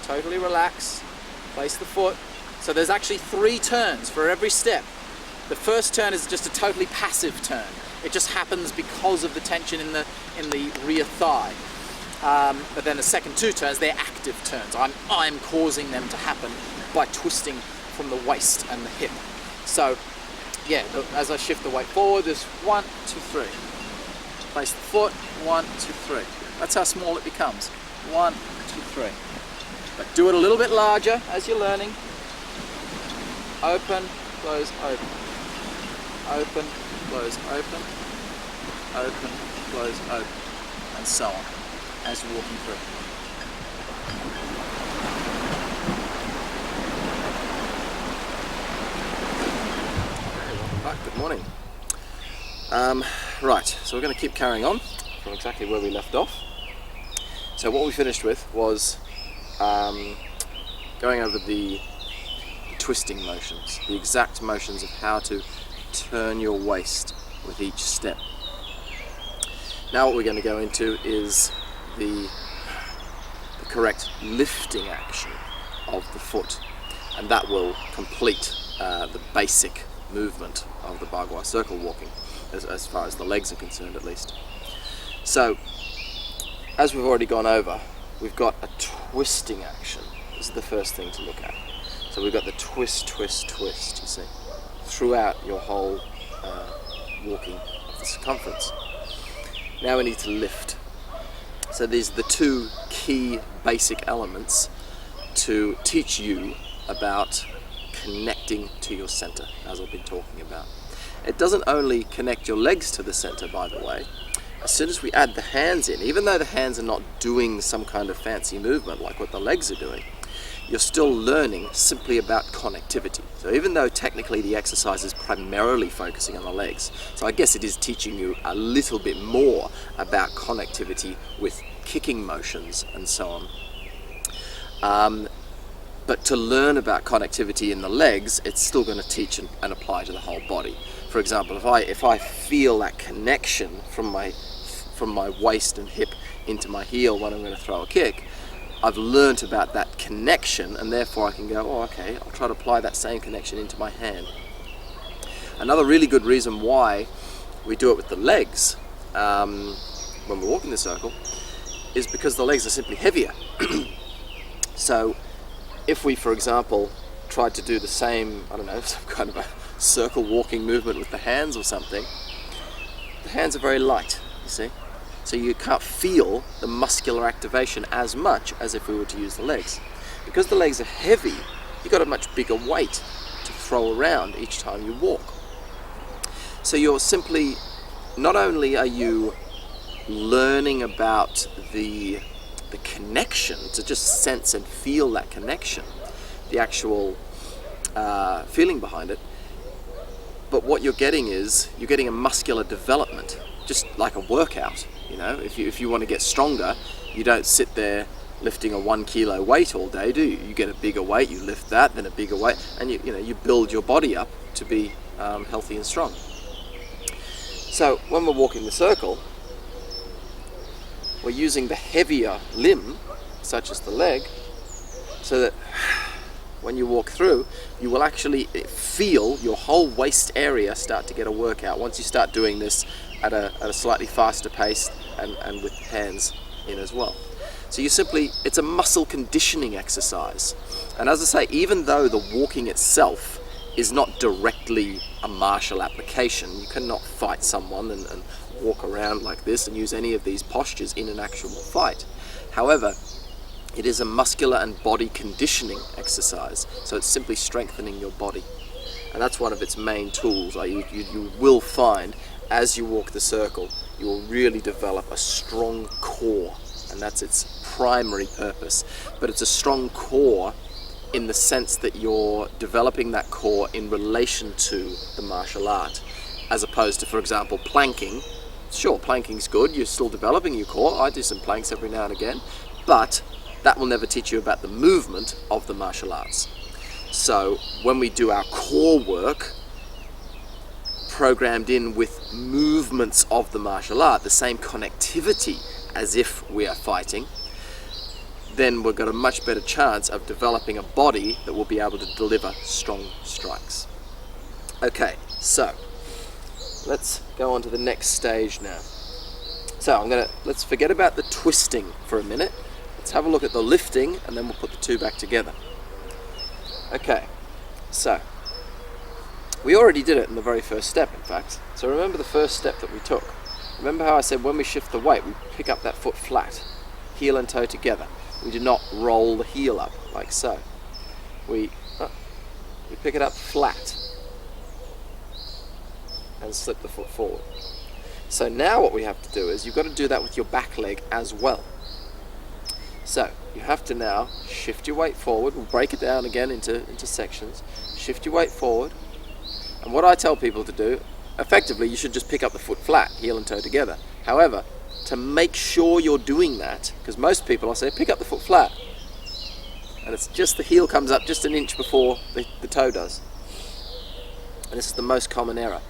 totally relax, place the foot. So there's actually 3 turns for every step. The first turn is just a totally passive turn. It just happens because of the tension in the rear thigh. But then the second 2 turns, they're active turns. I'm causing them to happen by twisting from the waist and the hip. So yeah, as I shift the weight forward, there's 1, 2, 3. Place the foot, 1, 2, 3. That's how small it becomes. 1, 2, 3. But do it a little bit larger as you're learning. Open, close, open. Open, close, open. Open, close, open. And so on, as you're walking through. Good morning. Right, so we're going to keep carrying on from exactly where we left off. So what we finished with was going over the twisting motions, the exact motions of how to turn your waist with each step. Now what we're going to go into is the correct lifting action of the foot, and that will complete the basic movement of the Bagua circle walking, as far as the legs are concerned at least. So, as we've already gone over, we've got a twisting action. This is the first thing to look at. So we've got the twist, twist, twist, you see, throughout your whole walking of the circumference. Now we need to lift. So these are the 2 key basic elements to teach you about connecting to your center, as I've been talking about. It doesn't only connect your legs to the center, by the way. As soon as we add the hands in, even though the hands are not doing some kind of fancy movement like what the legs are doing, you're still learning simply about connectivity. So even though technically the exercise is primarily focusing on the legs, so I guess it is teaching you a little bit more about connectivity with kicking motions and so on. But to learn about connectivity in the legs, it's still going to teach and apply to the whole body. For example, if I feel that connection from my waist and hip into my heel when I'm going to throw a kick, I've learnt about that connection, and therefore I can go, oh, okay, I'll try to apply that same connection into my hand. Another really good reason why we do it with the legs when we're walking the circle is because the legs are simply heavier. So if we, for example, tried to do the same, I don't know, some kind of a circle walking movement with the hands or something, the hands are very light, you see? So you can't feel the muscular activation as much as if we were to use the legs. Because the legs are heavy, you've got a much bigger weight to throw around each time you walk. So you're simply, not only are you learning about the connection, to just sense and feel that connection, the actual feeling behind it. But what you're getting is you're getting a muscular development, just like a workout. You know, if you want to get stronger, you don't sit there lifting a 1 kilo weight all day, do you? You get a bigger weight, you lift that, then a bigger weight, and you build your body up to be healthy and strong. So when we're walking the circle, we're using the heavier limb, such as the leg, so that when you walk through, you will actually feel your whole waist area start to get a workout once you start doing this at a slightly faster pace and with hands in as well. So it's a muscle conditioning exercise. And as I say, even though the walking itself is not directly a martial application, you cannot fight someone and walk around like this and use any of these postures in an actual fight. However, it is a muscular and body conditioning exercise, so it's simply strengthening your body. And that's one of its main tools. You will find, as you walk the circle, you will really develop a strong core, and that's its primary purpose. But it's a strong core in the sense that you're developing that core in relation to the martial art, as opposed to, for example, planking. Sure, planking's good, you're still developing your core. I do some planks every now and again, but that will never teach you about the movement of the martial arts. So when we do our core work, programmed in with movements of the martial art, the same connectivity as if we are fighting, then we've got a much better chance of developing a body that will be able to deliver strong strikes. Okay, so let's go on to the next stage now. So let's forget about the twisting for a minute. Let's have a look at the lifting, and then we'll put the two back together. Okay, so we already did it in the very first step, in fact. So remember the first step that we took. Remember how I said when we shift the weight, we pick up that foot flat, heel and toe together. We do not roll the heel up like so. We pick it up flat and slip the foot forward. So now what we have to do is you've got to do that with your back leg as well. So you have to now shift your weight forward. We'll break it down again into sections. Shift your weight forward. And what I tell people to do, effectively, you should just pick up the foot flat, heel and toe together. However, to make sure you're doing that, because most people, I say, pick up the foot flat. And it's just the heel comes up just an inch before the toe does. And this is the most common error.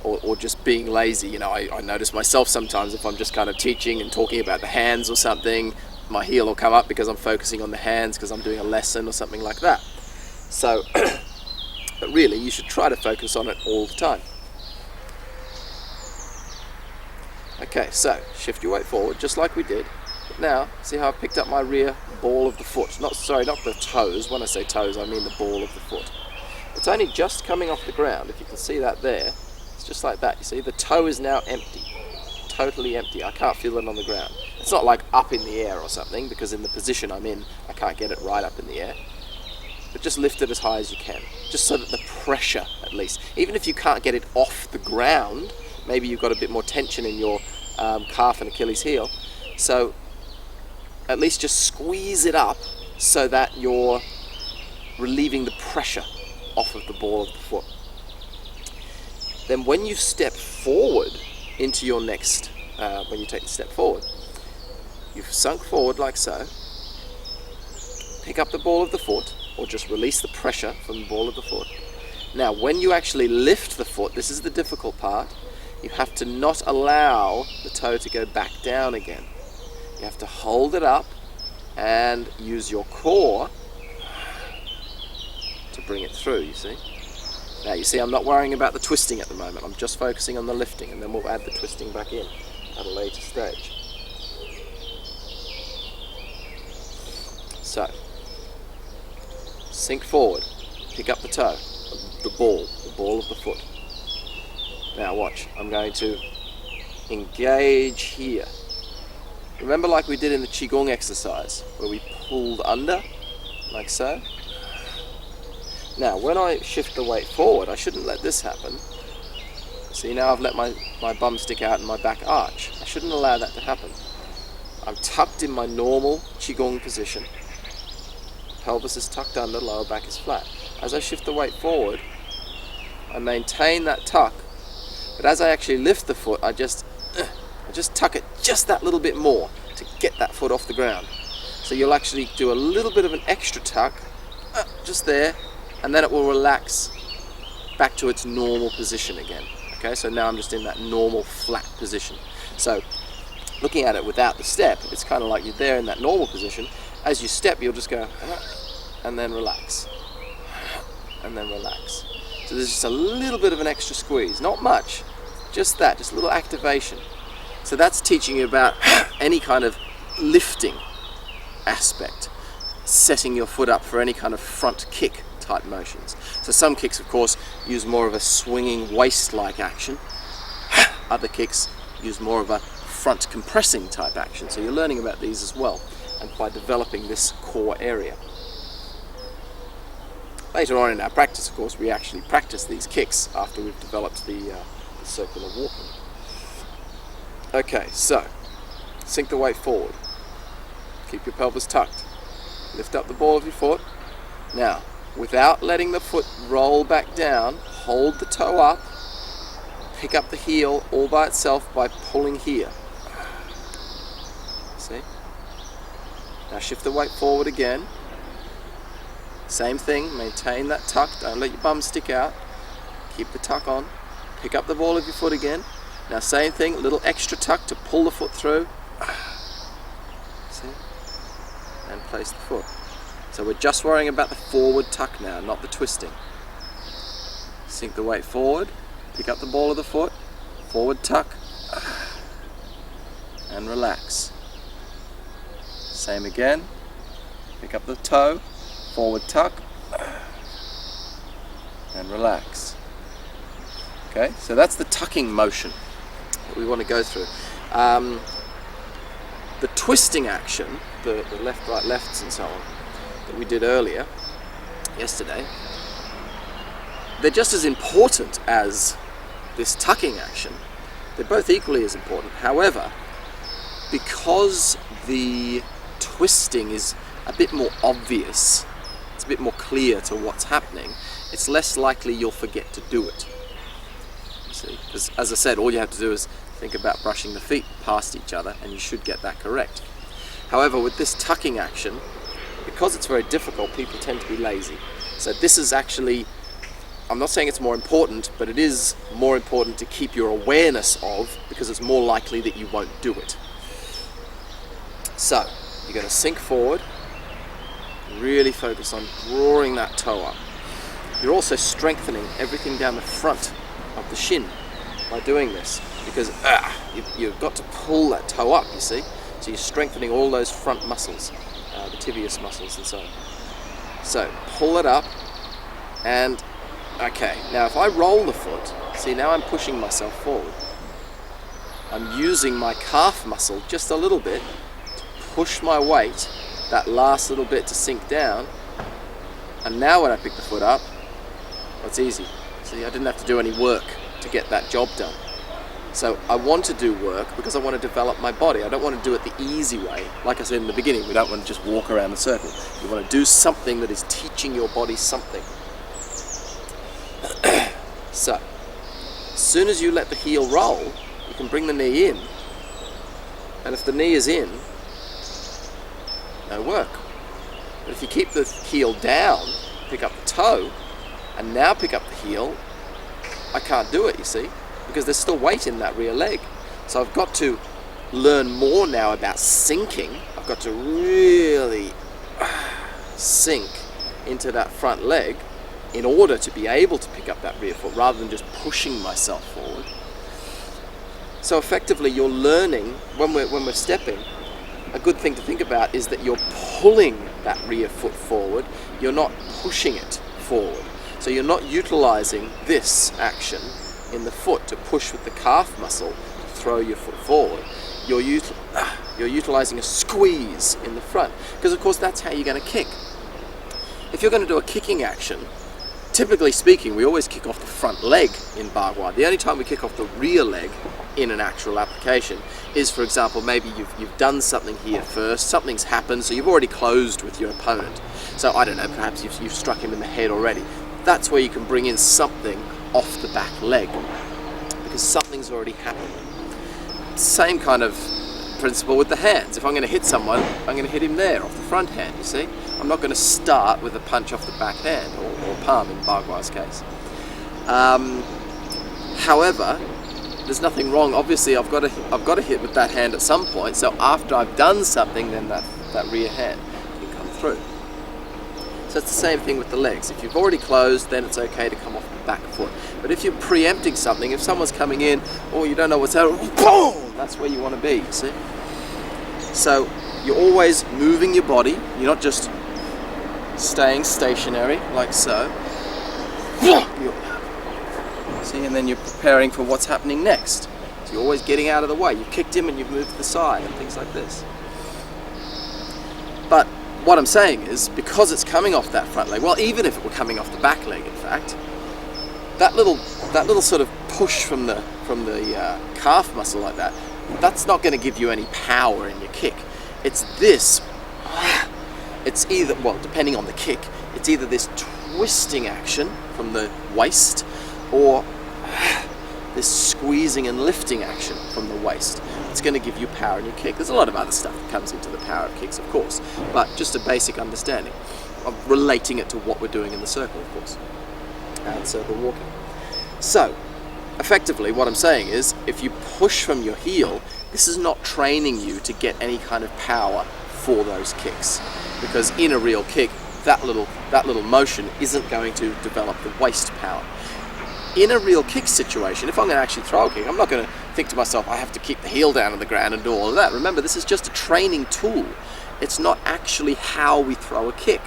Or just being lazy. You know, I notice myself sometimes if I'm just kind of teaching and talking about the hands or something, my heel will come up because I'm focusing on the hands because I'm doing a lesson or something like that. So, but really, you should try to focus on it all the time. Okay, so shift your weight forward just like we did. But now, see how I picked up my rear ball of the foot? Not the toes. When I say toes, I mean the ball of the foot. It's only just coming off the ground. If you can see that there, it's just like that. You see, the toe is now empty, totally empty. I can't feel it on the ground. It's not like up in the air or something, because in the position I'm in, I can't get it right up in the air. But just lift it as high as you can, just so that the pressure, at least, even if you can't get it off the ground, maybe you've got a bit more tension in your calf and Achilles heel, so at least just squeeze it up so that you're relieving the pressure off of the ball of the foot. Then when you step forward into your next, when you take the step forward, you've sunk forward like so, pick up the ball of the foot, or just release the pressure from the ball of the foot. Now when you actually lift the foot, this is the difficult part, you have to not allow the toe to go back down again. You have to hold it up and use your core to bring it through, you see. Now you see I'm not worrying about the twisting at the moment, I'm just focusing on the lifting, and then we'll add the twisting back in at a later stage. So, sink forward, pick up the toe, the ball of the foot. Now watch, I'm going to engage here. Remember like we did in the Qigong exercise, where we pulled under, like so? Now when I shift the weight forward, I shouldn't let this happen. See, now I've let my bum stick out and my back arch. I shouldn't allow that to happen. I'm tucked in my normal Qigong position. Pelvis is tucked under, lower back is flat. As I shift the weight forward, I maintain that tuck, but as I actually lift the foot, I just tuck it just that little bit more to get that foot off the ground. So you'll actually do a little bit of an extra tuck, just there, and then it will relax back to its normal position again. Okay, so now I'm just in that normal flat position. So looking at it without the step, it's kind of like you're there in that normal position. As you step, you'll just go, and then relax, and then relax. So there's just a little bit of an extra squeeze, not much, just that, just a little activation. So that's teaching you about any kind of lifting aspect, setting your foot up for any kind of front kick type motions. So some kicks, of course, use more of a swinging waist-like action. Other kicks use more of a front compressing type action. So you're learning about these as well, and by developing this core area. Later on in our practice, of course, we actually practice these kicks after we've developed the circular walking. Okay, so sink the weight forward. Keep your pelvis tucked. Lift up the ball of your foot. Now, without letting the foot roll back down, hold the toe up. Pick up the heel all by itself by pulling here. See? Now shift the weight forward again. Same thing, maintain that tuck. Don't let your bum stick out. Keep the tuck on. Pick up the ball of your foot again. Now same thing, a little extra tuck to pull the foot through. See? And place the foot. So we're just worrying about the forward tuck now, not the twisting. Sink the weight forward, pick up the ball of the foot, forward tuck, and relax. Same again, pick up the toe, forward tuck, and relax. Okay, so that's the tucking motion that we want to go through. The twisting action, the left, right, lefts and so on, that we did earlier, yesterday, they're just as important as this tucking action. They're both equally as important. However, because the twisting is a bit more obvious, it's a bit more clear to what's happening, it's less likely you'll forget to do it. You see, because as I said, all you have to do is think about brushing the feet past each other and you should get that correct. However, with this tucking action, because it's very difficult, people tend to be lazy. So this is actually, I'm not saying it's more important, but it is more important to keep your awareness of, because it's more likely that you won't do it. So, you're going to sink forward, really focus on drawing that toe up. You're also strengthening everything down the front of the shin by doing this, because you've got to pull that toe up, you see. So you're strengthening all those front muscles, the tibial muscles and so on. So pull it up, and okay, now if I roll the foot, see, now I'm pushing myself forward. I'm using my calf muscle just a little bit to push my weight, that last little bit to sink down, and now when I pick the foot up, well, it's easy. See, I didn't have to do any work to get that job done. So I want to do work because I want to develop my body. I don't want to do it the easy way. Like I said in the beginning, we don't want to just walk around the circle. You want to do something that is teaching your body something. So, as soon as you let the heel roll, you can bring the knee in. And if the knee is in, no work. But if you keep the heel down, pick up the toe, and now pick up the heel, I can't do it, you see, because there's still weight in that rear leg. So I've got to learn more now about sinking. I've got to really sink into that front leg in order to be able to pick up that rear foot rather than just pushing myself forward. So effectively you're learning, when we're stepping, a good thing to think about is that you're pulling that rear foot forward, you're not pushing it forward. So you're not utilizing this action in the foot to push with the calf muscle to throw your foot forward. You're utilizing a squeeze in the front, because of course that's how you're going to kick. If you're going to do a kicking action, typically speaking, we always kick off the front leg in Bagua. The only time we kick off the rear leg in an actual application is, for example, maybe you've done something here first, something's happened, so you've already closed with your opponent. So I don't know, perhaps you've struck him in the head already. That's where you can bring in something off the back leg, because something's already happened. Same kind of principle with the hands. If I'm going to hit someone, I'm going to hit him there, off the front hand, you see? I'm not going to start with a punch off the back hand, or palm in Bagua's case. However, there's nothing wrong. Obviously, I've got to hit with that hand at some point, so after I've done something, then that rear hand can come through. So it's the same thing with the legs. If you've already closed, then it's okay to come off the back foot. But if you're preempting something, if someone's coming in, or you don't know what's happening, boom! That's where you want to be, you see? So you're always moving your body. You're not just staying stationary, like so. See, and then you're preparing for what's happening next. So you're always getting out of the way. You've kicked him and you've moved to the side and things like this. But what I'm saying is, because it's coming off that front leg, well, even if it were coming off the back leg, in fact, that little sort of push from the calf muscle like that, that's not going to give you any power in your kick. It's this. It's either, well, depending on the kick, it's either this twisting action from the waist, or this squeezing and lifting action from the waist. It's going to give you power in your kick. There's a lot of other stuff that comes into the power of kicks, of course, but just a basic understanding of relating it to what we're doing in the circle, of course, and circle walking. So, effectively, what I'm saying is, if you push from your heel, this is not training you to get any kind of power for those kicks, because in a real kick, that little motion isn't going to develop the waist power. In a real kick situation, if I'm going to actually throw a kick, I'm not going to think to myself, I have to keep the heel down on the ground and do all of that. Remember, this is just a training tool. It's not actually how we throw a kick.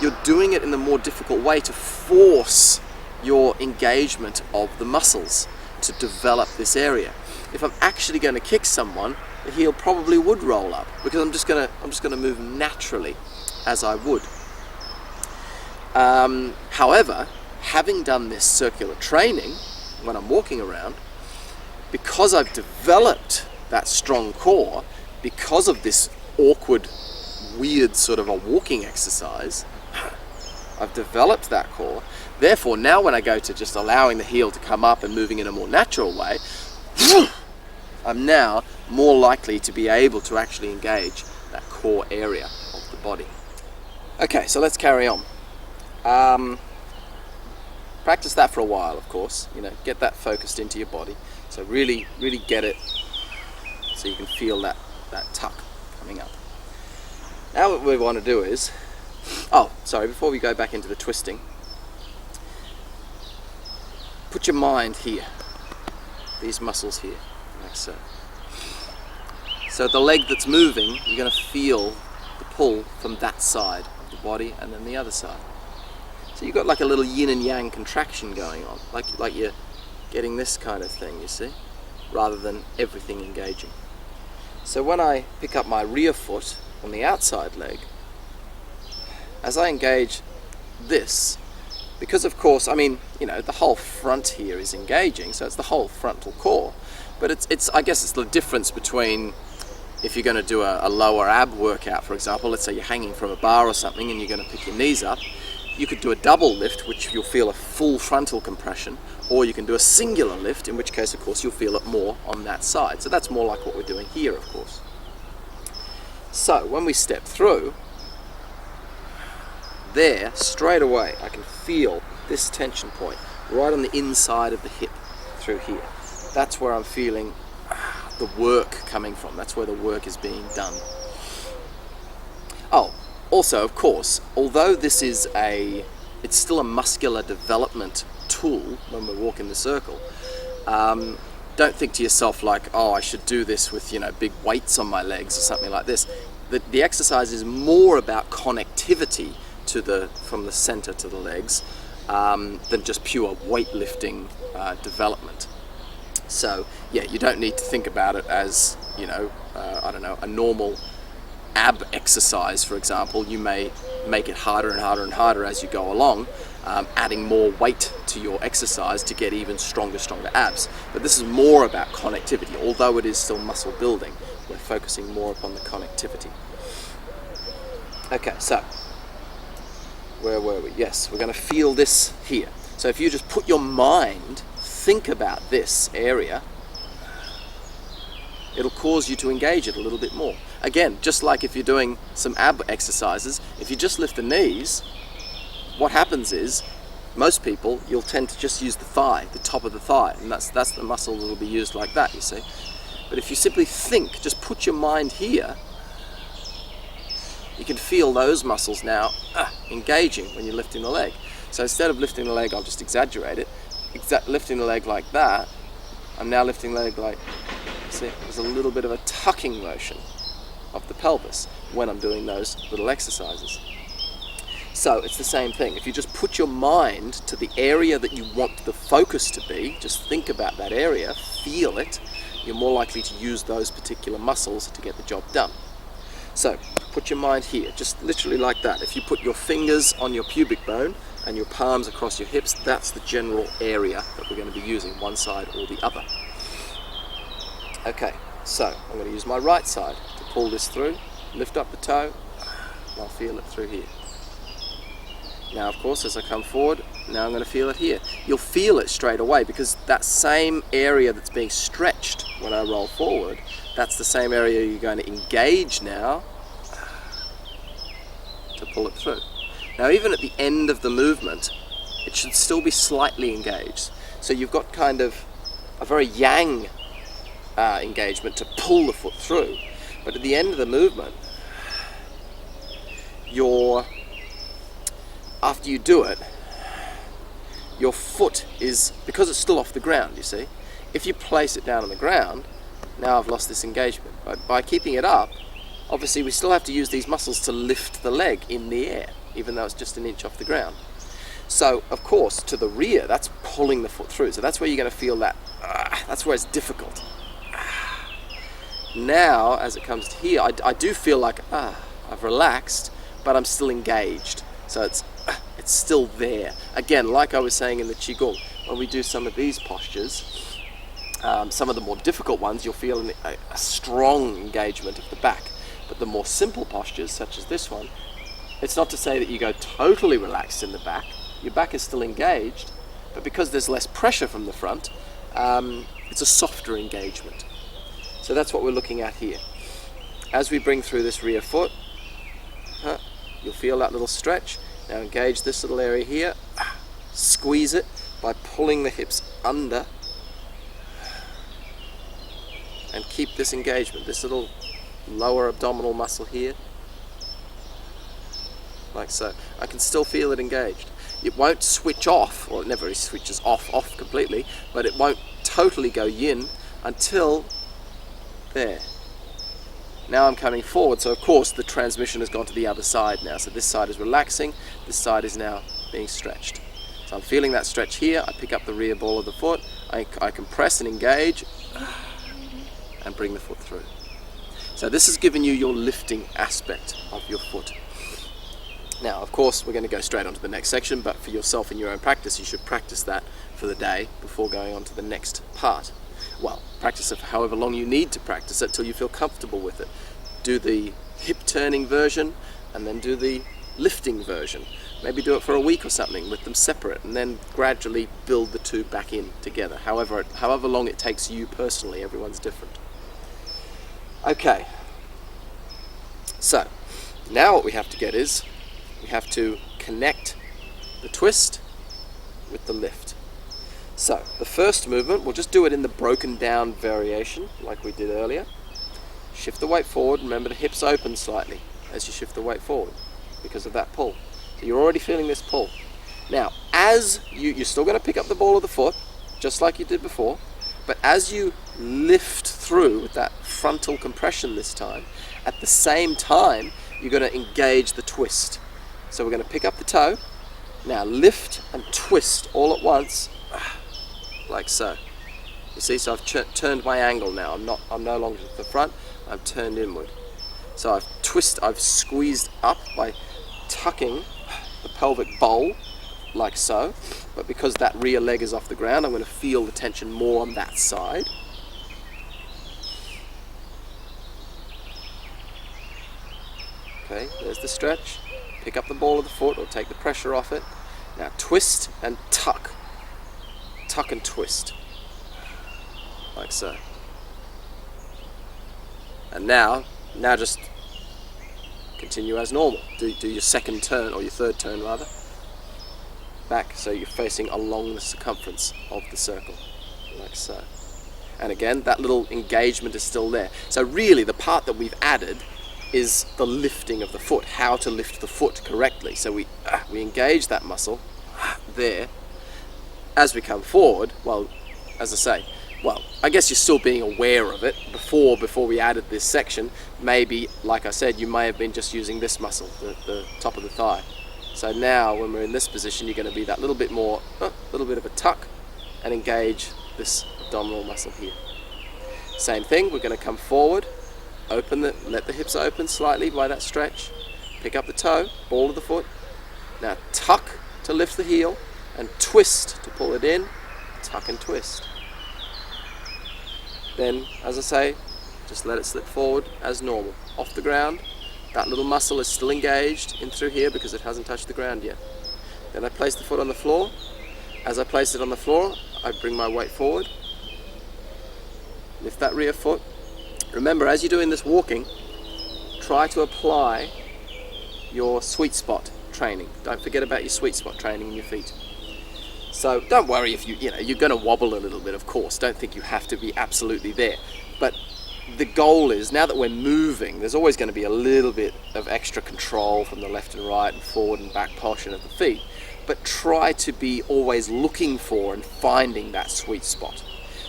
You're doing it in the more difficult way to force your engagement of the muscles to develop this area. If I'm actually going to kick someone, the heel probably would roll up, because I'm just going to move naturally as I would. However, having done this circular training when I'm walking around, because I've developed that strong core, because of this awkward, weird sort of a walking exercise, I've developed that core. Therefore, now when I go to just allowing the heel to come up and moving in a more natural way, I'm now more likely to be able to actually engage that core area of the body. Okay, so let's carry on. Practice that for a while, of course. Get that focused into your body. So really get it so you can feel that tuck coming up. Now what we want to do is, before we go back into the twisting, put your mind here, these muscles here, like so. So the leg that's moving, you're going to feel the pull from that side of the body and then the other side. So you've got like a little yin and yang contraction going on, like you're getting this kind of thing, you see, rather than everything engaging. So when I pick up my rear foot on the outside leg, as I engage this, because of course, the whole front here is engaging, so it's the whole frontal core, but I guess it's the difference between if you're going to do a lower ab workout, for example, let's say you're hanging from a bar or something and you're going to pick your knees up. You could do a double lift, which you'll feel a full frontal compression, or you can do a singular lift, in which case, of course, you'll feel it more on that side. So that's more like what we're doing here, of course. So when we step through, there, straight away, I can feel this tension point right on the inside of the hip through here. That's where I'm feeling the work coming from. That's where the work is being done. Also, of course, although this is it's still a muscular development tool when we're walking the circle, don't think to yourself like, I should do this with, big weights on my legs or something like this. The exercise is more about connectivity from the center to the legs than just pure weightlifting development. So, you don't need to think about it as, a normal ab exercise, for example. You may make it harder and harder and harder as you go along, adding more weight to your exercise to get even stronger abs. But this is more about connectivity. Although it is still muscle building, we're focusing more upon the connectivity. Okay, so where were we? Yes, we're going to feel this here. So if you just put your mind, think about this area, it'll cause you to engage it a little bit more. Again, just like if you're doing some ab exercises, if you just lift the knees, what happens is, most people, you'll tend to just use the thigh, the top of the thigh, and that's the muscle that will be used like that, you see. But if you simply think, just put your mind here, you can feel those muscles now engaging when you're lifting the leg. So instead of lifting the leg, I'll just exaggerate it, lifting the leg like that, I'm now lifting the leg like, see, there's a little bit of a tucking motion of the pelvis when I'm doing those little exercises. So it's the same thing. If you just put your mind to the area that you want the focus to be, just think about that area, feel it, you're more likely to use those particular muscles to get the job done. So put your mind here, just literally like that. If you put your fingers on your pubic bone and your palms across your hips, that's the general area that we're going to be using, one side or the other. Okay, so I'm going to use my right side to pull this through, lift up the toe, and I'll feel it through here. Now, of course, as I come forward, now I'm going to feel it here. You'll feel it straight away because that same area that's being stretched when I roll forward, that's the same area you're going to engage now to pull it through. Now, even at the end of the movement, it should still be slightly engaged. So you've got kind of a very yang engagement to pull the foot through. But at the end of the movement, after you do it, your foot is, because it's still off the ground, you see, if you place it down on the ground, now I've lost this engagement. But by keeping it up, obviously we still have to use these muscles to lift the leg in the air, even though it's just an inch off the ground. So, of course, to the rear, that's pulling the foot through. So that's where you're going to feel that, that's where it's difficult. Now, as it comes to here, I do feel like, I've relaxed, but I'm still engaged. So it's still there. Again, like I was saying in the Qigong, when we do some of these postures, some of the more difficult ones, you'll feel a strong engagement of the back. But the more simple postures, such as this one, it's not to say that you go totally relaxed in the back. Your back is still engaged, but because there's less pressure from the front, it's a softer engagement. So that's what we're looking at here. As we bring through this rear foot, you'll feel that little stretch. Now engage this little area here, squeeze it by pulling the hips under, and keep this engagement, this little lower abdominal muscle here, like so. I can still feel it engaged. It won't switch off, or it never switches off completely, but it won't totally go yin until there. Now I'm coming forward, so of course the transmission has gone to the other side now. So this side is relaxing, this side is now being stretched. So I'm feeling that stretch here, I pick up the rear ball of the foot, I compress and engage, and bring the foot through. So this has given you your lifting aspect of your foot. Now, of course, we're going to go straight on to the next section, but for yourself in your own practice, you should practice that for the day before going on to the next part. Well, practice it for however long you need to practice it till you feel comfortable with it. Do the hip turning version and then do the lifting version. Maybe do it for a week or something with them separate and then gradually build the two back in together. However long it takes you personally, everyone's different. Okay, so now what we have to get is we have to connect the twist with the lift. So the first movement, we'll just do it in the broken down variation like we did earlier. Shift the weight forward, remember the hips open slightly as you shift the weight forward because of that pull. So you're already feeling this pull. Now, as you're still going to pick up the ball of the foot, just like you did before, but as you lift through with that frontal compression this time, at the same time, you're going to engage the twist. So we're going to pick up the toe, now lift and twist all at once, like so. You see, so I've turned my angle now. I'm no longer to the front, I've turned inward. So I've squeezed up by tucking the pelvic bowl like so, but because that rear leg is off the ground, I'm going to feel the tension more on that side. Okay, there's the stretch. Pick up the ball of the foot or take the pressure off it. Now twist and tuck. Tuck and twist. Like so. And now just continue as normal. Do your second turn, or your third turn rather. Back so you're facing along the circumference of the circle. Like so. And again, that little engagement is still there. So really the part that we've added is the lifting of the foot, how to lift the foot correctly. So we engage that muscle there. As we come forward, well, as I say, well, I guess you're still being aware of it. Before we added this section, maybe, like I said, you may have been just using this muscle, the top of the thigh. So now when we're in this position, you're going to be that little bit more, little bit of a tuck, and engage this abdominal muscle here. Same thing, we're going to come forward, let the hips open slightly by that stretch, pick up the toe, ball of the foot, now tuck to lift the heel, and twist to pull it in, tuck and twist. Then, as I say, just let it slip forward as normal. Off the ground, that little muscle is still engaged in through here because it hasn't touched the ground yet. Then I place the foot on the floor. As I place it on the floor, I bring my weight forward, lift that rear foot. Remember, as you're doing this walking, try to apply your sweet spot training. Don't forget about your sweet spot training in your feet. So don't worry if you're going to wobble a little bit, of course. Don't think you have to be absolutely there. But the goal is, now that we're moving, there's always going to be a little bit of extra control from the left and right and forward and back portion of the feet. But try to be always looking for and finding that sweet spot.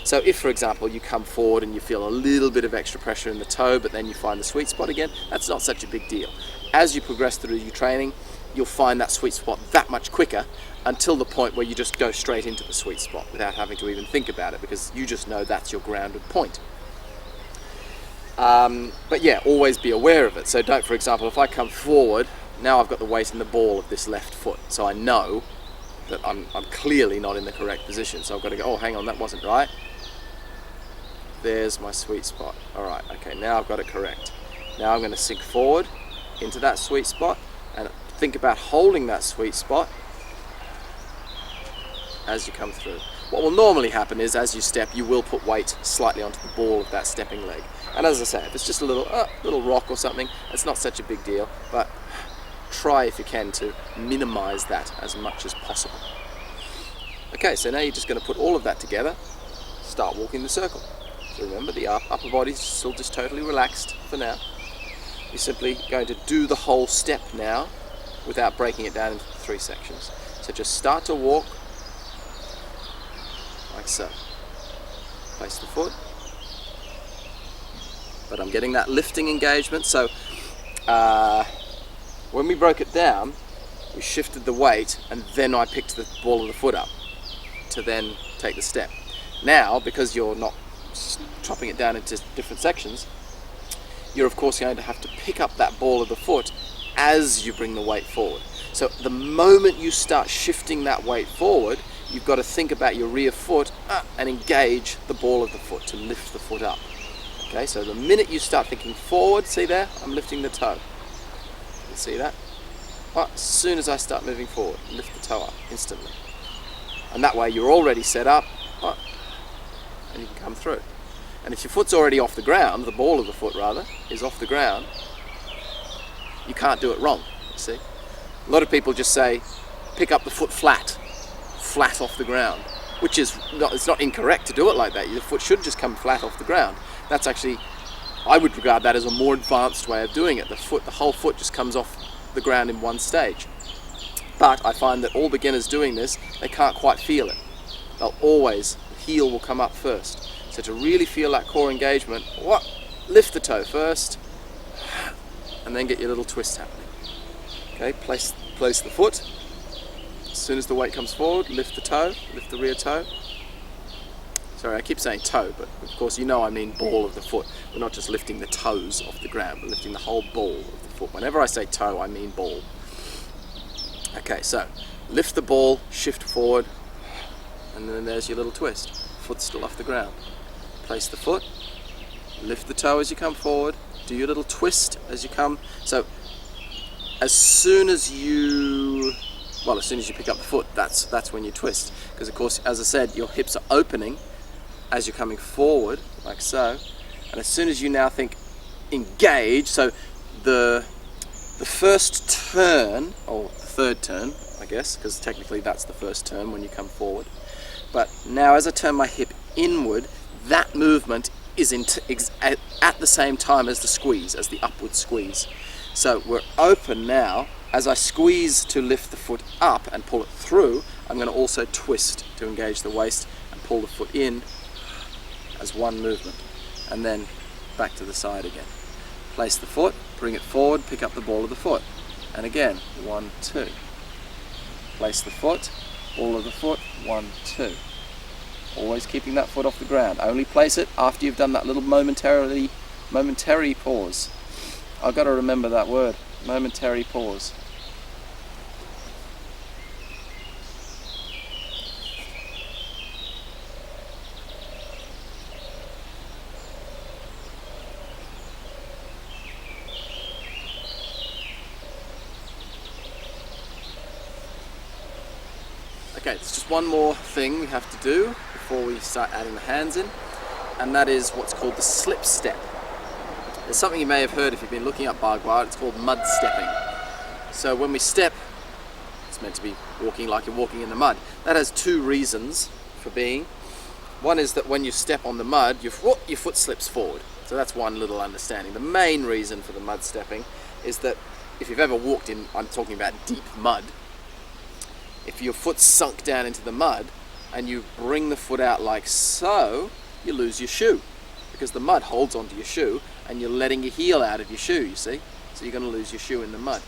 So if, for example, you come forward and you feel a little bit of extra pressure in the toe, but then you find the sweet spot again, that's not such a big deal. As you progress through your training, you'll find that sweet spot that much quicker, until the point where you just go straight into the sweet spot without having to even think about it, because you just know that's your grounded point. But yeah, always be aware of it. So don't, for example, if I come forward, now I've got the weight in the ball of this left foot, so I know that I'm clearly not in the correct position. So I've got to go, oh, hang on, that wasn't right. There's my sweet spot. All right, okay, now I've got it correct. Now I'm going to sink forward into that sweet spot and think about holding that sweet spot as you come through. What will normally happen is, as you step, you will put weight slightly onto the ball of that stepping leg. And as I say, if it's just a little rock or something, it's not such a big deal, but try if you can to minimize that as much as possible. Okay, so now you're just going to put all of that together, start walking the circle. So remember, the upper body's still just totally relaxed for now. You're simply going to do the whole step now without breaking it down into 3 sections. So just start to walk like so. Place the foot. But I'm getting that lifting engagement. So when we broke it down, we shifted the weight and then I picked the ball of the foot up to then take the step. Now, because you're not chopping it down into different sections, you're of course going to have to pick up that ball of the foot as you bring the weight forward. So the moment you start shifting that weight forward, you've got to think about your rear foot and engage the ball of the foot to lift the foot up. Okay, so the minute you start thinking forward, see there, I'm lifting the toe. You see that? As soon as I start moving forward, lift the toe up instantly. And that way you're already set up, and you can come through. And if your foot's already off the ground, the ball of the foot rather, is off the ground, you can't do it wrong, you see. A lot of people just say, pick up the foot flat off the ground, which is not, it's not incorrect to do it like that. Your foot should just come flat off the ground. That's actually, I would regard that as a more advanced way of doing it. The whole foot just comes off the ground in one stage. But I find that all beginners doing this, they can't quite feel it. They'll always, the heel will come up first. So to really feel that core engagement, lift the toe first, and then get your little twist happening. Okay, place the foot. As soon as the weight comes forward, lift the toe, lift the rear toe. Sorry, I keep saying toe, but of course you know I mean ball of the foot. We're not just lifting the toes off the ground, we're lifting the whole ball of the foot. Whenever I say toe, I mean ball. Okay, so lift the ball, shift forward, and then there's your little twist. Foot still off the ground. Place the foot, lift the toe as you come forward, do your little twist as you come. So as soon as you pick up the foot, that's when you twist. Because of course, as I said, your hips are opening as you're coming forward, like so. And as soon as you now think engage, so the first turn, or the third turn, I guess, because technically that's the first turn when you come forward. But now as I turn my hip inward, that movement is at the same time as the squeeze, as the upward squeeze. So we're open now. As I squeeze to lift the foot up and pull it through, I'm going to also twist to engage the waist and pull the foot in as one movement. And then back to the side again. Place the foot, bring it forward, pick up the ball of the foot. And again, 1, 2. Place the foot, ball of the foot, 1, 2. Always keeping that foot off the ground. Only place it after you've done that little momentary pause. I've got to remember that word, momentary pause. Okay, there's just one more thing we have to do before we start adding the hands in, and that is what's called the slip step. There's something you may have heard if you've been looking up Bagua, it's called mud stepping. So when we step, it's meant to be walking like you're walking in the mud. That has two reasons for being. One is that when you step on the mud, your foot slips forward. So that's one little understanding. The main reason for the mud stepping is that if you've ever walked in, I'm talking about deep mud, if your foot's sunk down into the mud and you bring the foot out like so, you lose your shoe because the mud holds onto your shoe and you're letting your heel out of your shoe, you see? So you're going to lose your shoe in the mud.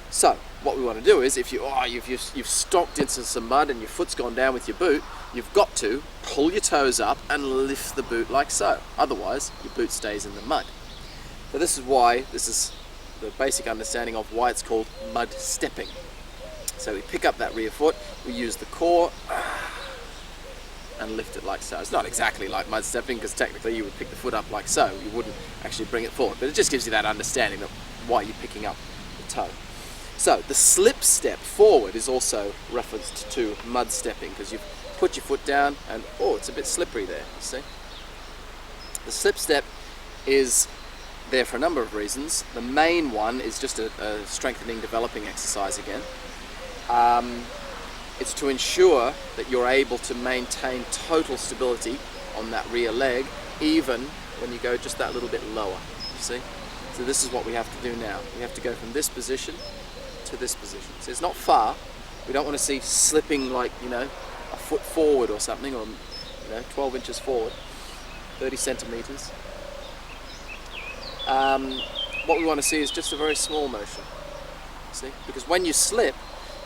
So what we want to do is if you've stomped into some mud and your foot's gone down with your boot, you've got to pull your toes up and lift the boot like so. Otherwise, your boot stays in the mud. So this is the basic understanding of why it's called mud stepping. So we pick up that rear foot, we use the core and lift it like so. It's not exactly like mud stepping because technically you would pick the foot up like so. You wouldn't actually bring it forward, but it just gives you that understanding of why you're picking up the toe. So the slip step forward is also referenced to mud stepping because you've put your foot down and it's a bit slippery there, you see. The slip step is there for a number of reasons. The main one is just a strengthening, developing exercise again. It's to ensure that you're able to maintain total stability on that rear leg even when you go just that little bit lower, you see. So this is what we have to do now. We have to go from this position to this position. So it's not far. We don't want to see slipping like, a foot forward or something, or 12 inches forward, 30 centimeters. What we want to see is just a very small motion, see, because when you slip,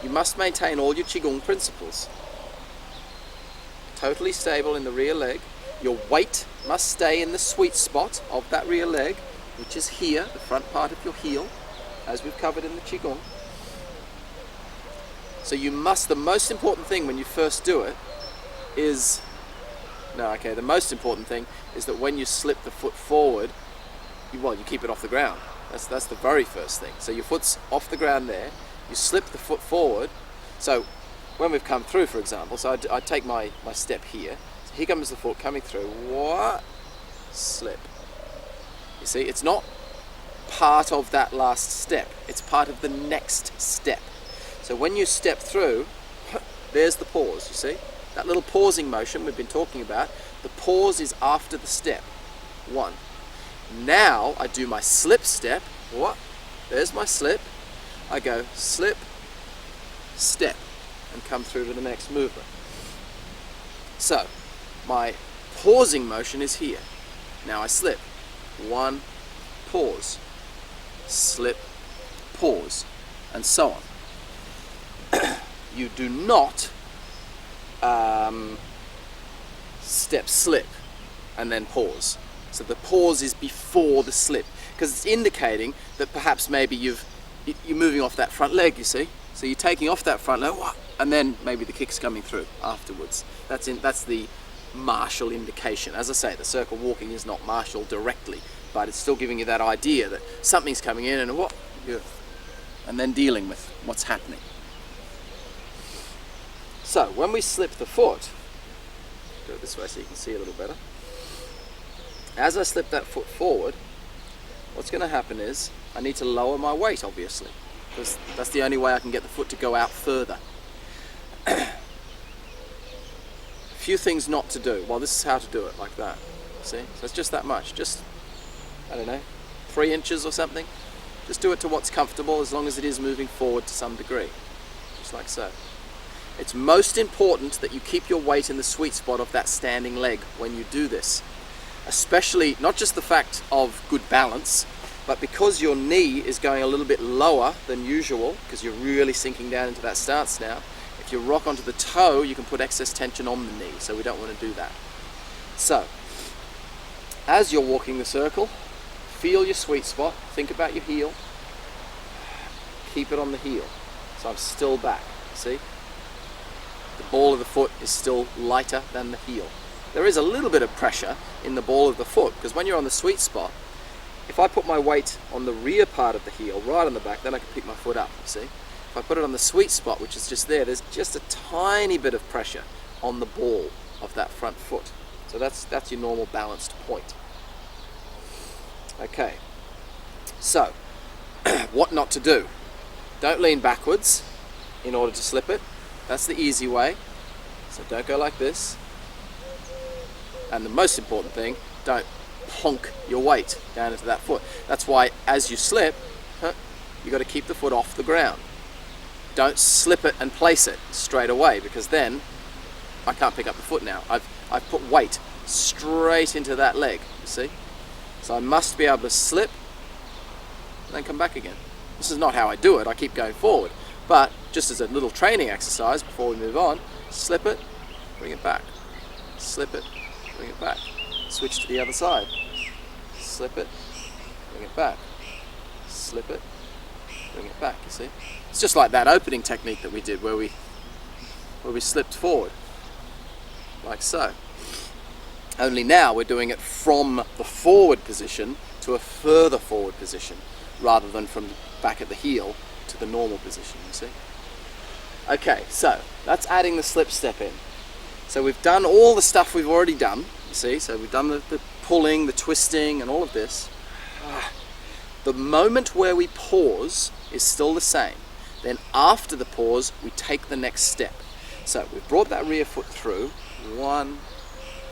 you must maintain all your Qigong principles. Totally stable in the rear leg. Your weight must stay in the sweet spot of that rear leg, which is here, the front part of your heel, as we've covered in the Qigong. So the most important thing when you first do it is, the most important thing is that when you slip the foot forward, you keep it off the ground. That's the very first thing. So your foot's off the ground there, you slip the foot forward. So when we've come through, for example, so I take my step here. So here comes the foot coming through. What? Slip. You see, it's not part of that last step. It's part of the next step. So when you step through, there's the pause, you see? That little pausing motion we've been talking about, the pause is after the step. 1. Now I do my slip step. What? There's my slip. I go slip, step, and come through to the next movement. So my pausing motion is here. Now I slip. 1, pause, slip, pause, and so on. You do not step, slip, and then pause. So the pause is before the slip, because it's indicating that perhaps maybe you're moving off that front leg, you see. So you're taking off that front leg, and then maybe the kick's coming through afterwards. That's the martial indication. As I say, the circle walking is not martial directly, but it's still giving you that idea that something's coming in and then dealing with what's happening. So when we slip the foot, do it this way so you can see a little better. As I slip that foot forward, what's going to happen is I need to lower my weight, obviously, because that's the only way I can get the foot to go out further. A few things not to do. Well, this is how to do it, like that. See? So it's just that much. Just, I don't know, 3 inches or something. Just do it to what's comfortable, as long as it is moving forward to some degree. Just like so. It's most important that you keep your weight in the sweet spot of that standing leg when you do this. Especially, not just the fact of good balance, but because your knee is going a little bit lower than usual, because you're really sinking down into that stance now. If you rock onto the toe, you can put excess tension on the knee, so we don't want to do that. So, as you're walking the circle, feel your sweet spot, think about your heel, keep it on the heel. So I'm still back, see? The ball of the foot is still lighter than the heel. There is a little bit of pressure in the ball of the foot, because when you're on the sweet spot, if I put my weight on the rear part of the heel, right on the back, then I can pick my foot up, you see? If I put it on the sweet spot, which is just there, there's just a tiny bit of pressure on the ball of that front foot. So that's your normal balanced point. Okay, so what not to do? Don't lean backwards in order to slip it. That's the easy way. So don't go like this. And the most important thing, don't plonk your weight down into that foot. That's why as you slip, you've got to keep the foot off the ground. Don't slip it and place it straight away, because then I can't pick up the foot now. I've put weight straight into that leg, you see? So I must be able to slip and then come back again. This is not how I do it, I keep going forward. But just as a little training exercise before we move on, slip it, bring it back. Slip it, bring it back. Switch to the other side. Slip it, bring it back. Slip it, bring it back, you see? It's just like that opening technique that we did where we slipped forward, like so. Only now we're doing it from the forward position to a further forward position, rather than from back at the heel to the normal position, you see? Okay, so that's adding the slip step in. So we've done all the stuff we've already done, you see? So we've done the pulling, the twisting, and all of this. The moment where we pause is still the same. Then after the pause, we take the next step. So we've brought that rear foot through. 1,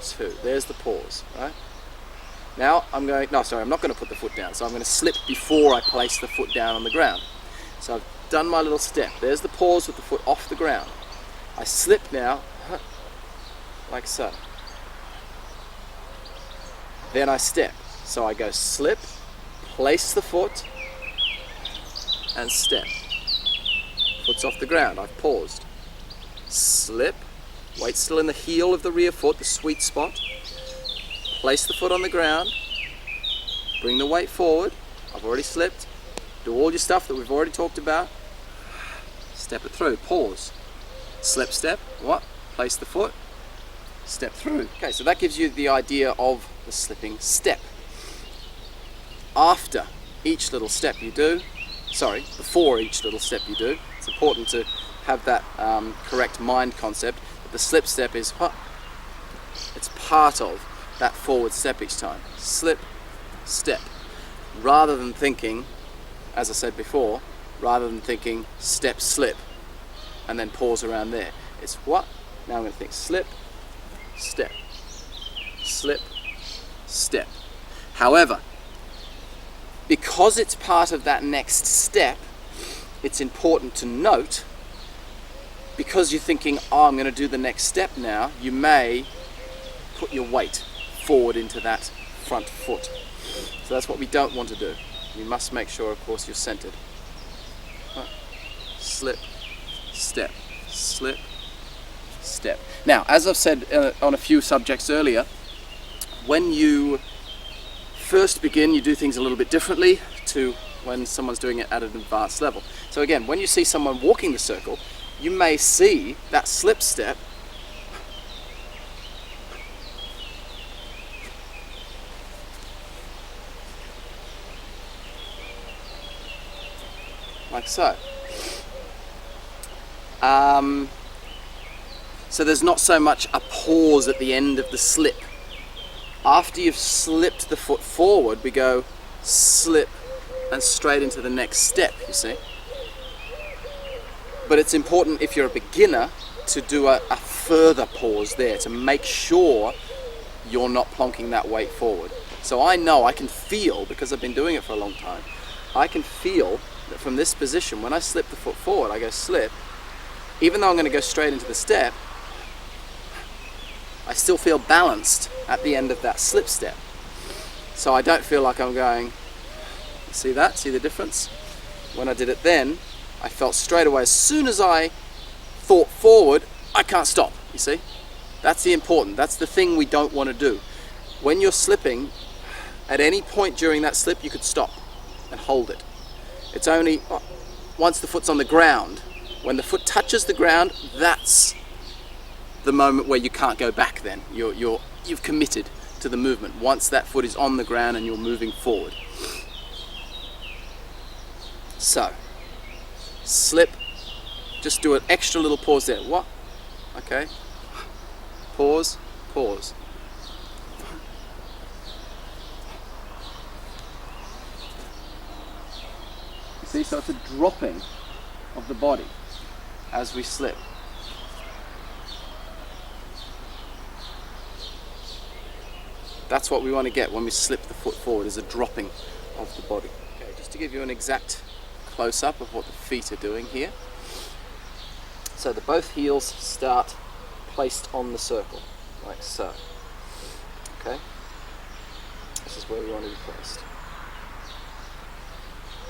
2. There's the pause, right? Now I'm not going to put the foot down. So I'm going to slip before I place the foot down on the ground. So I've done my little step. There's the pause with the foot off the ground. I slip now, like so. Then I step. So I go slip, place the foot, and step. Foot's off the ground, I've paused. Slip, weight still in the heel of the rear foot, the sweet spot. Place the foot on the ground, bring the weight forward. I've already slipped. Do all your stuff that we've already talked about. Step it through, pause. Slip, step, what? Place the foot, step through. Okay, so that gives you the idea of the slipping step. After each little step you do, before each little step you do, it's important to have that correct mind concept that the slip step is it's part of that forward step each time. Slip, step. Rather than thinking, as I said before, step, slip, and then pause around there. It's what? Now I'm going to think slip, step, slip, step. However, because it's part of that next step, it's important to note, because you're thinking, I'm going to do the next step now, you may put your weight forward into that front foot. So that's what we don't want to do. You must make sure, of course, you're centered. Slip, step, slip, step. Now, as I've said on a few subjects earlier, when you first begin, you do things a little bit differently to when someone's doing it at an advanced level. So again, when you see someone walking the circle, you may see that slip step like so. So there's not so much a pause at the end of the slip. After you've slipped the foot forward, we go slip and straight into the next step, you see. But it's important if you're a beginner to do a further pause there to make sure you're not plonking that weight forward. So I know, I can feel, because I've been doing it for a long time, I can feel that from this position, when I slip the foot forward, I go slip, even though I'm going to go straight into the step, I still feel balanced at the end of that slip step. So I don't feel like I'm going, see that? See the difference? When I did it then, I felt straight away, as soon as I thought forward, I can't stop, you see? That's the important, that's the thing we don't want to do. When you're slipping, at any point during that slip, you could stop and hold it. It's only once the foot's on the ground. When the foot touches the ground, that's the moment where you can't go back then. You've committed to the movement once that foot is on the ground and you're moving forward. So, slip, just do an extra little pause there. What? Okay. Pause, pause. You see, so it's a dropping of the body as we slip. That's what we want to get when we slip the foot forward, is a dropping of the body. Okay, just to give you an exact close-up of what the feet are doing here. So the both heels start placed on the circle, like so. Okay, this is where we want to be placed.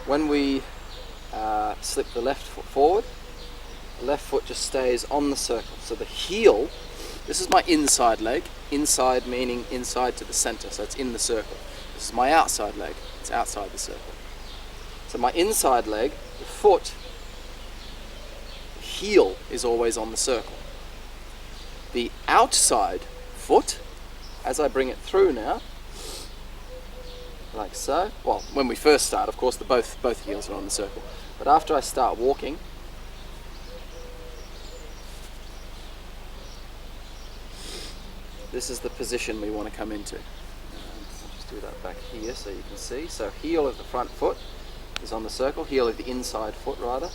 When we slip the left foot forward, the left foot just stays on the circle. So the heel, this is my inside leg, inside meaning inside to the center, so it's in the circle. This is my outside leg, it's outside the circle. So my inside leg, the foot, the heel is always on the circle. The outside foot, as I bring it through now, like so. Well, when we first start, of course, both heels are on the circle. But after I start walking, this is the position we want to come into. I'll just do that back here so you can see. So heel of the front foot is on the circle, heel of the inside foot rather.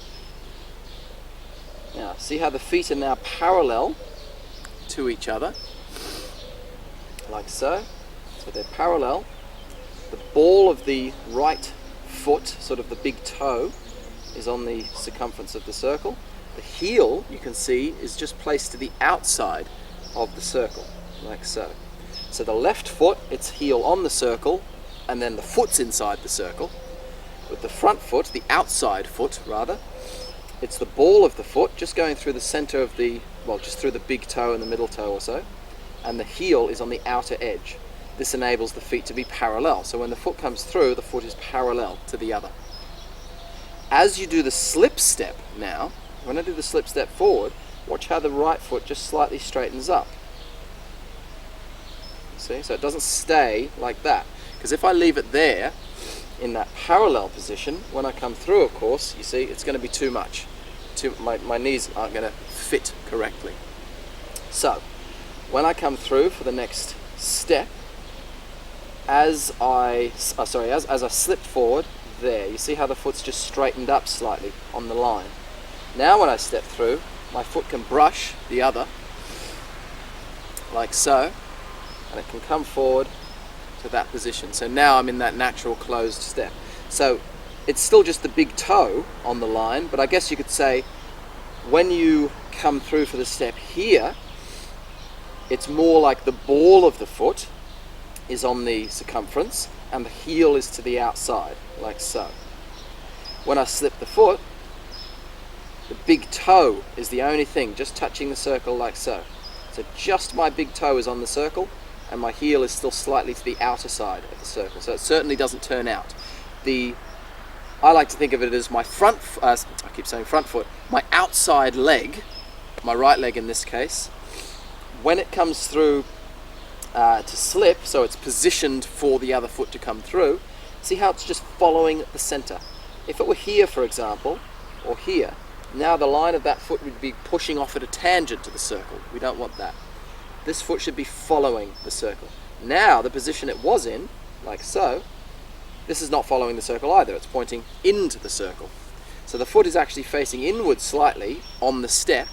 Now, see how the feet are now parallel to each other, like so. So they're parallel. The ball of the right foot, sort of the big toe, is on the circumference of the circle. The heel, you can see, is just placed to the outside of the circle, like so. So the left foot, its heel on the circle, and then the foot's inside the circle. With the front foot, the outside foot rather, it's the ball of the foot just going through the center of the, well, just through the big toe and the middle toe or so, and the heel is on the outer edge. This enables the feet to be parallel. So when the foot comes through, the foot is parallel to the other. As you do the slip step now, when I do the slip step forward, watch how the right foot just slightly straightens up. See, so it doesn't stay like that. Because if I leave it there, in that parallel position, when I come through, of course, you see, it's going to be too much. My knees aren't going to fit correctly. So, when I come through for the next step, as I slip forward, there, you see how the foot's just straightened up slightly on the line. Now when I step through, my foot can brush the other, like so, and it can come forward to that position. So now I'm in that natural closed step. So it's still just the big toe on the line, but I guess you could say when you come through for the step here, it's more like the ball of the foot is on the circumference and the heel is to the outside, like so. When I slip the foot, the big toe is the only thing, just touching the circle like so. So just my big toe is on the circle and my heel is still slightly to the outer side of the circle. So it certainly doesn't turn out. The I like to think of it as my I keep saying front foot, my outside leg, my right leg in this case, when it comes through to slip, so it's positioned for the other foot to come through, see how it's just following the center. If it were here, for example, or here, now the line of that foot would be pushing off at a tangent to the circle. We don't want that. This foot should be following the circle. Now the position it was in, like so, this is not following the circle either. It's pointing into the circle. So the foot is actually facing inward slightly on the step.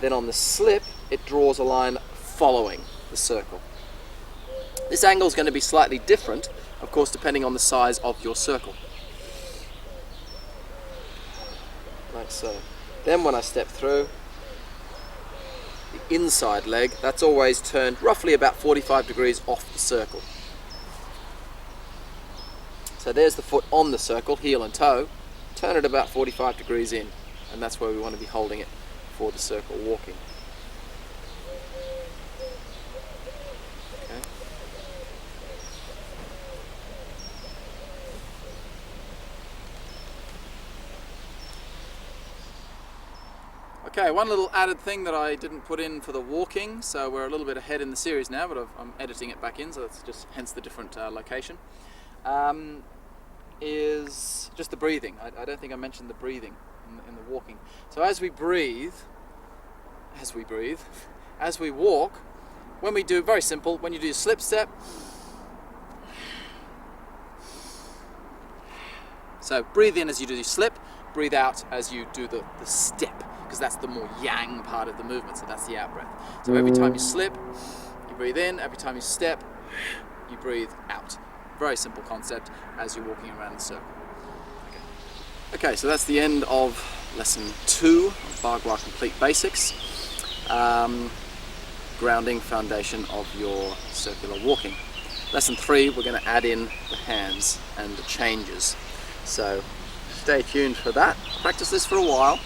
Then on the slip, it draws a line following the circle. This angle is going to be slightly different, of course, depending on the size of your circle. Like so. Then when I step through, the inside leg, that's always turned roughly about 45 degrees off the circle. So there's the foot on the circle, heel and toe. Turn it about 45 degrees in, and that's where we want to be holding it for the circle walking. Okay. Okay, one little added thing that I didn't put in for the walking, so we're a little bit ahead in the series now, but I'm editing it back in, so that's just hence the different location. Is just the breathing. I don't think I mentioned the breathing in the walking. So as we breathe, as we walk, when we do, very simple, when you do slip step, so breathe in as you do your slip, breathe out as you do the step, because that's the more yang part of the movement, so that's the out breath. So every time you slip, you breathe in, every time you step, you breathe out. Very simple concept as you're walking around the circle. Okay, so that's the end of lesson 2 of Bagua Complete Basics. Grounding foundation of your circular walking. Lesson 3, we're going to add in the hands and the changes. So stay tuned for that. Practice this for a while.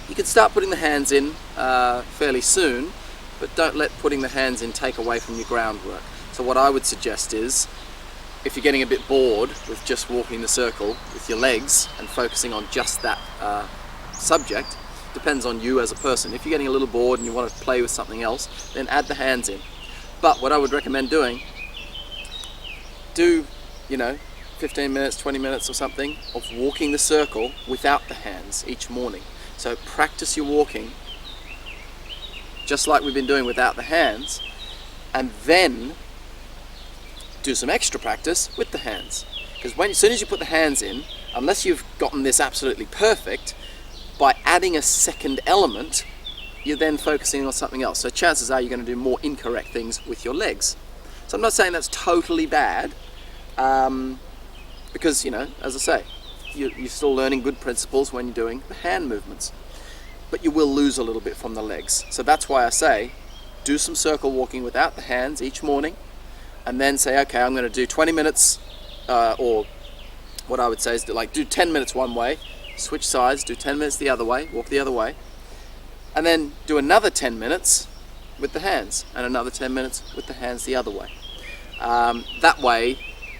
You can start putting the hands in fairly soon, but don't let putting the hands in take away from your groundwork. So what I would suggest is, if you're getting a bit bored with just walking the circle with your legs and focusing on just that subject, depends on you as a person. If you're getting a little bored and you want to play with something else, then add the hands in. But what I would recommend doing, do 15 minutes, 20 minutes or something of walking the circle without the hands each morning. So practice your walking just like we've been doing without the hands, and then do some extra practice with the hands. Because as soon as you put the hands in, unless you've gotten this absolutely perfect, by adding a second element, you're then focusing on something else. So chances are you're going to do more incorrect things with your legs. So I'm not saying that's totally bad, because, as I say, you're still learning good principles when you're doing the hand movements. But you will lose a little bit from the legs. So that's why I say, do some circle walking without the hands each morning, and then say, okay, I'm going to do 20 minutes, or what I would say is do 10 minutes one way, switch sides, do 10 minutes the other way, walk the other way, and then do another 10 minutes with the hands, and another 10 minutes with the hands the other way. That way,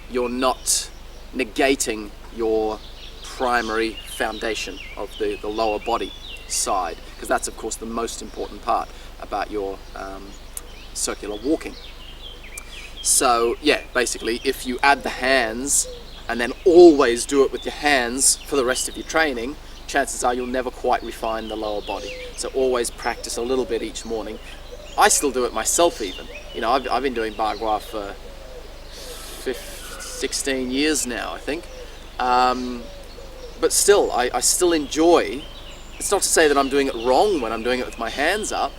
you're not negating your primary foundation of the lower body side, because that's of course the most important part about your circular walking. So yeah, basically if you add the hands and then always do it with your hands for the rest of your training, chances are you'll never quite refine the lower body. So always practice a little bit each morning. I still do it myself even. I've been doing Bagua for 16 years now, I think. But still, I still enjoy. It's not to say that I'm doing it wrong when I'm doing it with my hands up,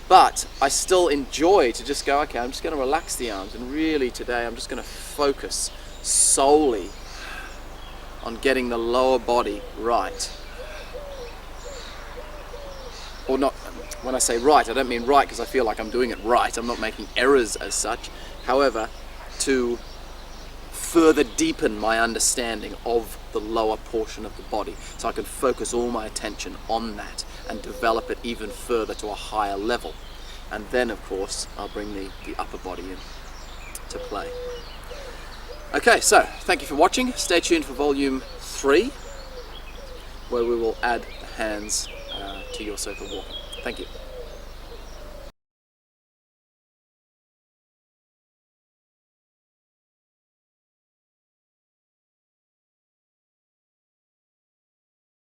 but I still enjoy to just go, okay, I'm just going to relax the arms, and really today I'm just going to focus solely on getting the lower body right. Or not, when I say right, I don't mean right because I feel like I'm doing it right. I'm not making errors as such. However, to further deepen my understanding of the lower portion of the body, so I can focus all my attention on that and develop it even further to a higher level. And then of course I'll bring the upper body in to play. Okay, so thank you for watching. Stay tuned for volume 3, where we will add the hands to your circle walking. Thank you.